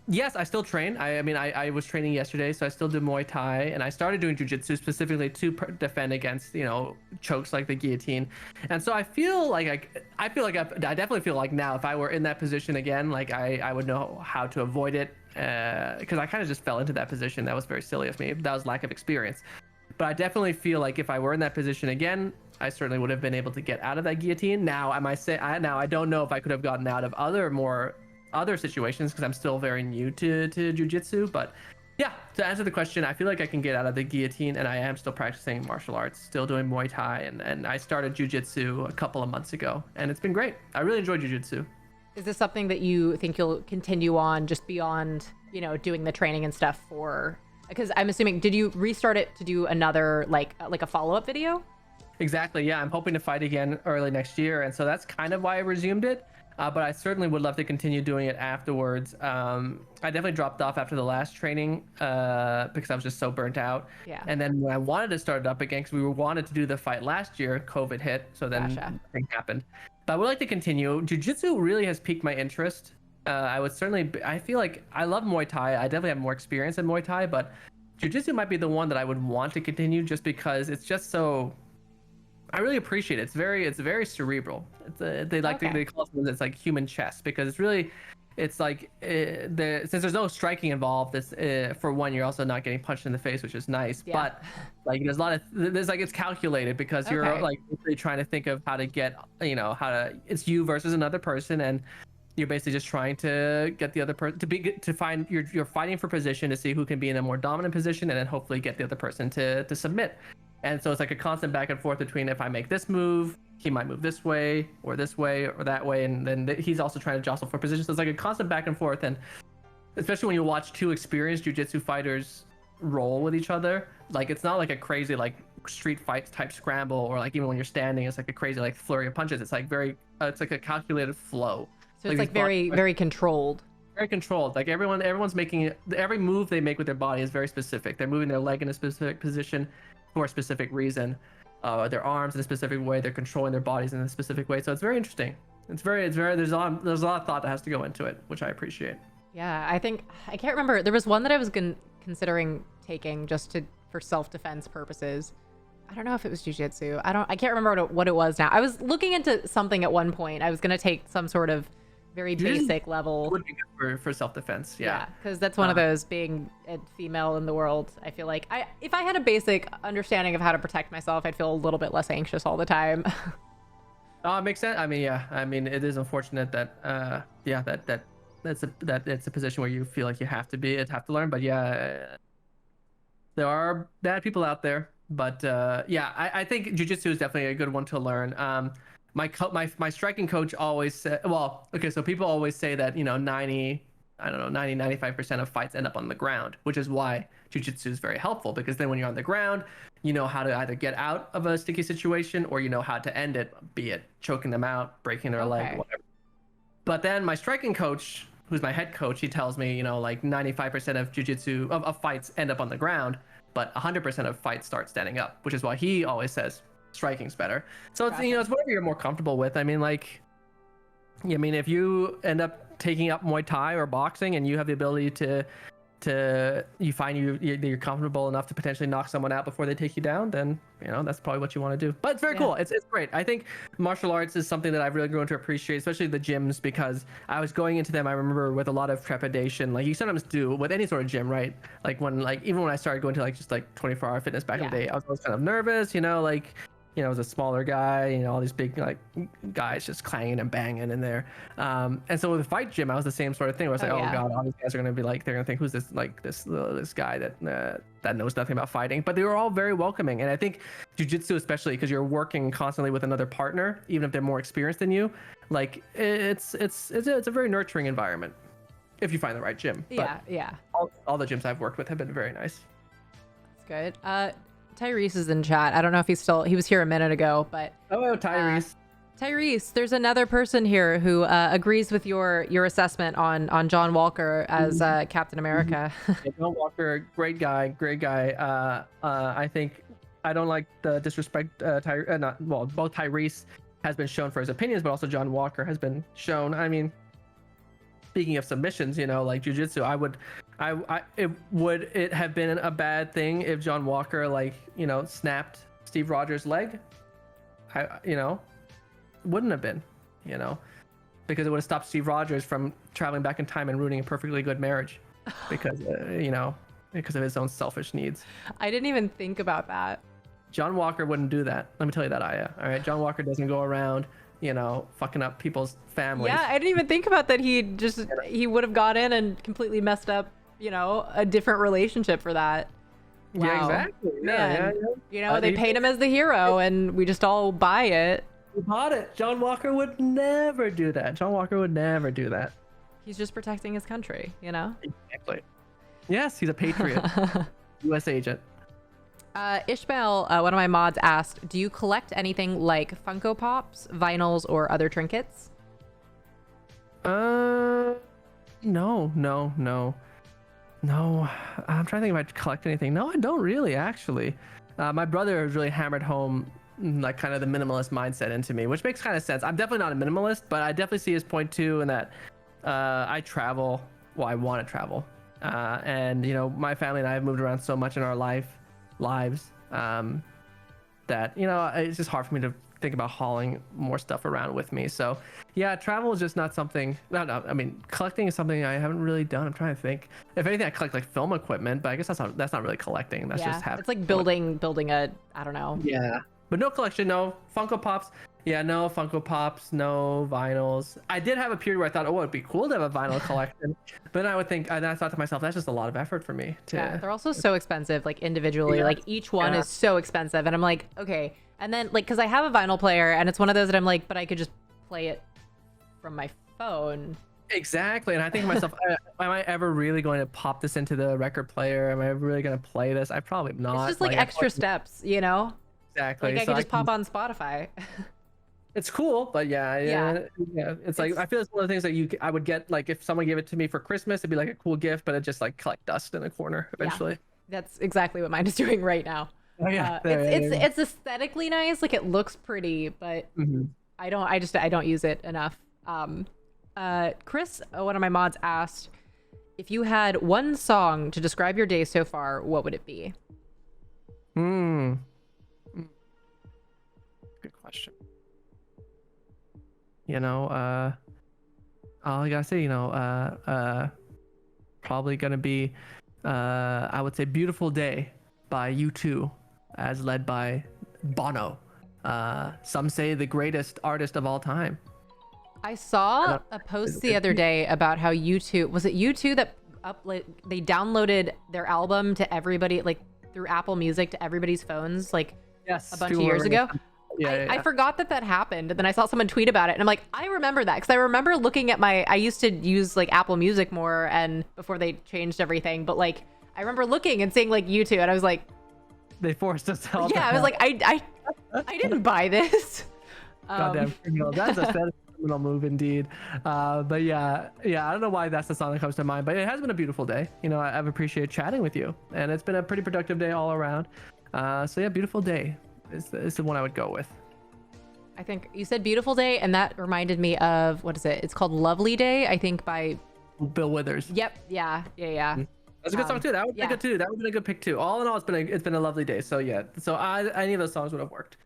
B: yes, I still train. I was training yesterday, so I still do Muay Thai, and I started doing jiu-jitsu specifically to defend against chokes like the guillotine. And so I definitely feel like now, if I were in that position again, like I would know how to avoid it, because I kind of just fell into that position. That was very silly of me. That was lack of experience. But I definitely feel like if I were in that position again, I certainly would have been able to get out of that guillotine. Now I don't know if I could have gotten out of other situations, because I'm still very new to jiu-jitsu. But yeah, to answer the question, I feel like I can get out of the guillotine, and I am still practicing martial arts, still doing Muay Thai, and I started jiu-jitsu a couple of months ago, and it's been great. I really enjoy jiu-jitsu.
A: Is this something that you think you'll continue on just beyond doing the training and stuff for? Because I'm assuming, did you restart it to do another like a follow-up video?
B: Exactly, yeah. I'm hoping to fight again early next year, and so that's kind of why I resumed it. But I certainly would love to continue doing it afterwards. I definitely dropped off after the last training because I was just so burnt out. Yeah. And then when I wanted to start it up again, because we wanted to do the fight last year, COVID hit, so then nothing happened. But I would like to continue. Jiu-jitsu really has piqued my interest. I feel like I love Muay Thai. I definitely have more experience in Muay Thai, but Jiu-jitsu might be the one that I would want to continue, just because it's just so... I really appreciate it. It's very cerebral. They call it like human chess, because since there's no striking involved, for one, you're also not getting punched in the face, which is nice. Yeah. But like it's calculated, because you're like really trying to think of how to get, it's you versus another person, and you're basically just trying to get the other person to find, you're fighting for position to see who can be in a more dominant position, and then hopefully get the other person to submit. And so it's like a constant back and forth between, if I make this move, he might move this way or that way, and then he's also trying to jostle for position. So it's like a constant back and forth, and especially when you watch two experienced jiu-jitsu fighters roll with each other, like it's not like a crazy like street fight type scramble, or like even when you're standing, it's like a crazy like flurry of punches. It's like it's like a calculated flow.
A: So it's like very controlled.
B: Very controlled. Like everyone's making every move they make with their body is very specific. They're moving their leg in a specific position for a specific reason, their arms in a specific way, they're controlling their bodies in a specific way. So it's very interesting. There's a lot of thought that has to go into it, which I appreciate.
A: Yeah, I can't remember. There was one that I was considering taking just for self-defense purposes. I don't know if it was jiu-jitsu. I can't remember what it was now. I was looking into something at one point. I was gonna take some sort of very basic level.
B: Would be good for self-defense. Yeah,
A: because that's one of those, being a female in the world. I feel like if I had a basic understanding of how to protect myself, I'd feel a little bit less anxious all the time.
B: It makes sense. It is unfortunate that that's a position where you feel like you have to learn. But yeah, there are bad people out there. But I think jiu-jitsu is definitely a good one to learn. My striking coach always said, so people always say that 95% of fights end up on the ground, which is why jiu-jitsu is very helpful, because then when you're on the ground, you know how to either get out of a sticky situation or you know how to end it, be it choking them out, breaking their leg, whatever. But then my striking coach, who's my head coach, he tells me, you know, like 95% of jiu-jitsu of fights end up on the ground, but 100% of fights start standing up, which is why he always says striking's better. So it's, you know, it's whatever you're more comfortable with. I mean, like, if you end up taking up Muay Thai or boxing and you have the ability to you find you're comfortable enough to potentially knock someone out before they take you down, then you know that's probably what you want to do. But it's very cool. It's great. I think martial arts is something that I've really grown to appreciate, especially the gyms, because I was going into them, I remember, with a lot of trepidation, like you sometimes do with any sort of gym, right? Like even when I started going to like just like 24-hour fitness back in the day, I was always kind of nervous, you know, like, you know, I was a smaller guy, you know, all these big like guys just clanging and banging in there. And so with the fight gym, I was the same sort of thing. I was like, oh God, all these guys are gonna be like, they're gonna think, who's this, like this guy that knows nothing about fighting. But they were all very welcoming. And I think jiu-jitsu, especially because you're working constantly with another partner, even if they're more experienced than you, like it's a very nurturing environment if you find the right gym. But all the gyms I've worked with have been very nice.
A: That's good. Tyrese is in chat. I don't know if he was here a minute ago, but
B: Tyrese.
A: Tyrese, there's another person here who agrees with your assessment on John Walker as Captain America.
B: Yeah, John Walker, great guy. I think I don't like the disrespect. Both Tyrese has been shown for his opinions, but also John Walker has been shown. I mean, speaking of submissions, you know, like jiu-jitsu, would it have been a bad thing if John Walker, like, you know, snapped Steve Rogers' leg? Wouldn't have been, you know, because it would have stopped Steve Rogers from traveling back in time and ruining a perfectly good marriage because of his own selfish needs.
A: I didn't even think about that.
B: John Walker wouldn't do that. Let me tell you that, Aya. All right, John Walker doesn't go around, you know, fucking up people's families.
A: Yeah, I didn't even think about that. He would have got in and completely messed up, you know, a different relationship for that. Wow.
B: Yeah, exactly. Yeah.
A: You know, they paint him as the hero and we just all buy it.
B: We bought it. John Walker would never do that.
A: He's just protecting his country, you know?
B: Exactly. Yes, he's a patriot. U.S. agent.
A: Ishmael, one of my mods, asked, do you collect anything like Funko Pops, vinyls, or other trinkets?
B: No. I'm trying to think if I collect anything. No, I don't really, actually. My brother has really hammered home like kind of the minimalist mindset into me, which makes kind of sense. I'm definitely not a minimalist, but I definitely see his point too, in that I travel. Well, I want to travel. And, you know, my family and I have moved around so much in our lives that, you know, it's just hard for me to think about hauling more stuff around with me. So yeah, travel is just not something. No, I mean, collecting is something I haven't really done. I'm trying to think. If anything, I collect like film equipment, but I guess that's not really collecting. That's just having.
A: It's like building a, I don't know.
B: Yeah, but no collection, no Funko Pops. Yeah, no Funko Pops, no vinyls. I did have a period where I thought, oh, it'd be cool to have a vinyl collection. But I would think, and I thought to myself, that's just a lot of effort for me.
A: Yeah, they're also so expensive, like individually. Like each one is so expensive. And I'm like, okay. And then like, because I have a vinyl player and it's one of those that I'm like, but I could just play it from my phone.
B: Exactly. And I think to myself, am I ever really going to pop this into the record player? Am I really going to play this? I probably not.
A: It's just like extra steps, you know?
B: Exactly.
A: Like I could just pop on Spotify.
B: It's cool, but yeah. It's like, I feel it's one of the things that I would get, like if someone gave it to me for Christmas, it'd be like a cool gift, but it just like collect dust in a corner eventually.
A: Yeah, that's exactly what mine is doing right now.
B: Oh yeah.
A: It's aesthetically nice, like it looks pretty, but I don't use it enough. Chris, one of my mods, asked, if you had one song to describe your day so far, what would it be?
B: Good question. You know, all I gotta say, you know, probably gonna be, I would say, "Beautiful Day" by U2, as led by Bono. Some say the greatest artist of all time.
A: I saw a post the other day about how U2, was it U2 that they downloaded their album to everybody, like through Apple Music to everybody's phones, like a bunch of years ago? I forgot that happened. And then I saw someone tweet about it and I'm like, I remember that. Cause I remember looking at I used to use like Apple Music more and before they changed everything, but like, I remember looking and seeing like U2 and I was like,
B: They forced us all.
A: Yeah, I was like, I didn't buy this.
B: Goddamn criminal. That's a criminal move indeed. But yeah, I don't know why that's the song that comes to mind, but it has been a beautiful day. You know, I've appreciated chatting with you, and it's been a pretty productive day all around. So yeah, beautiful day is the one I would go with.
A: I think you said beautiful day, and that reminded me of, what is it? It's called Lovely Day, I think, by
B: Bill Withers.
A: Yep. Yeah.
B: That's a good song too. That would be good too. That would have been a good pick too. All in all, it's been a lovely day. So yeah. So any of those songs would have worked.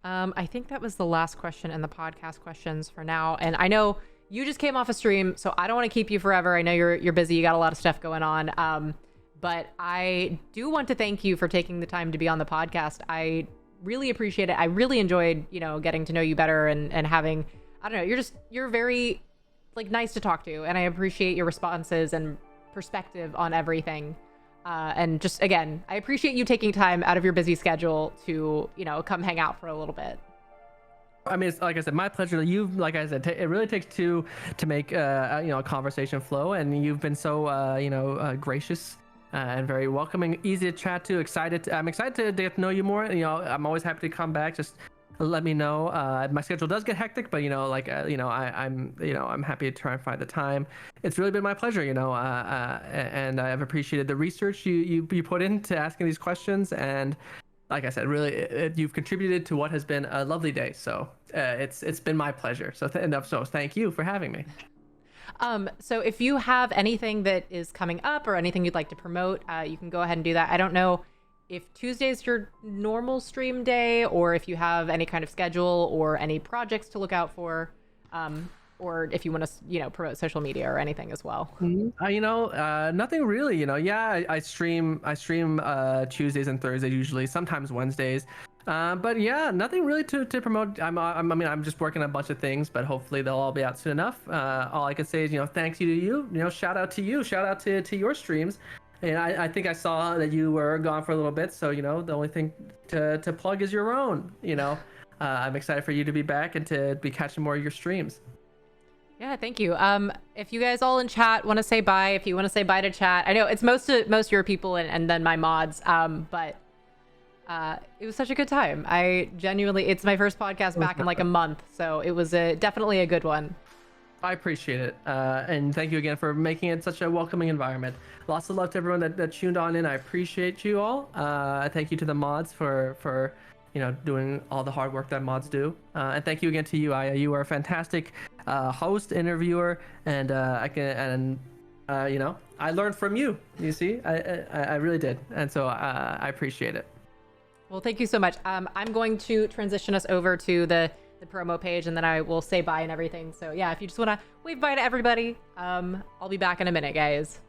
A: I think that was the last question in the podcast questions for now. And I know you just came off a stream, so I don't want to keep you forever. I know you're busy. You got a lot of stuff going on. But I do want to thank you for taking the time to be on the podcast. I really appreciate it. I really enjoyed, getting to know you better and having, I don't know, you're very nice to talk to, and I appreciate your responses and perspective on everything. And just, again, I appreciate you taking time out of your busy schedule to, come hang out for a little bit.
B: I mean, it's, like I said, my pleasure. Like I said, it really takes two to make, a conversation flow. And you've been so, gracious and very welcoming, easy to chat to, I'm excited to get to know you more. I'm always happy to come back. Just let me know. My schedule does get hectic, but I'm happy to try and find the time. It's really been my pleasure, and I've appreciated the research you put into asking these questions. And like I said, really, you've contributed to what has been a lovely day. So it's been my pleasure. So thank you for having me.
A: So if you have anything that is coming up or anything you'd like to promote, you can go ahead and do that. I don't know if Tuesday's your normal stream day, or if you have any kind of schedule or any projects to look out for, or if you want to, promote social media or anything as well.
B: Nothing really. I stream Tuesdays and Thursdays usually, sometimes Wednesdays. But yeah, nothing really to promote. I'm just working on a bunch of things, but hopefully they'll all be out soon enough. All I can say is, thanks you to you. Shout out to you. Shout out to your streams. And I think I saw that you were gone for a little bit, so the only thing to plug is your own. I'm excited for you to be back and to be catching more of your streams.
A: Yeah, thank you. If you guys all in chat want to say bye, if you want to say bye to chat, I know it's most of your people and then my mods. But it was such a good time. It's my first podcast back in a month, so it was definitely a good one.
B: I appreciate it. And thank you again for making it such a welcoming environment. Lots of love to everyone that tuned on in. I appreciate you all. Thank you to the mods for doing all the hard work that mods do. And thank you again to you, Aya. You are a fantastic host, interviewer, and I learned from you. You see, I really did. And so I appreciate it.
A: Well, thank you so much. I'm going to transition us over to the promo page, and then I will say bye and everything. So yeah, if you just want to wave bye to everybody, I'll be back in a minute, guys.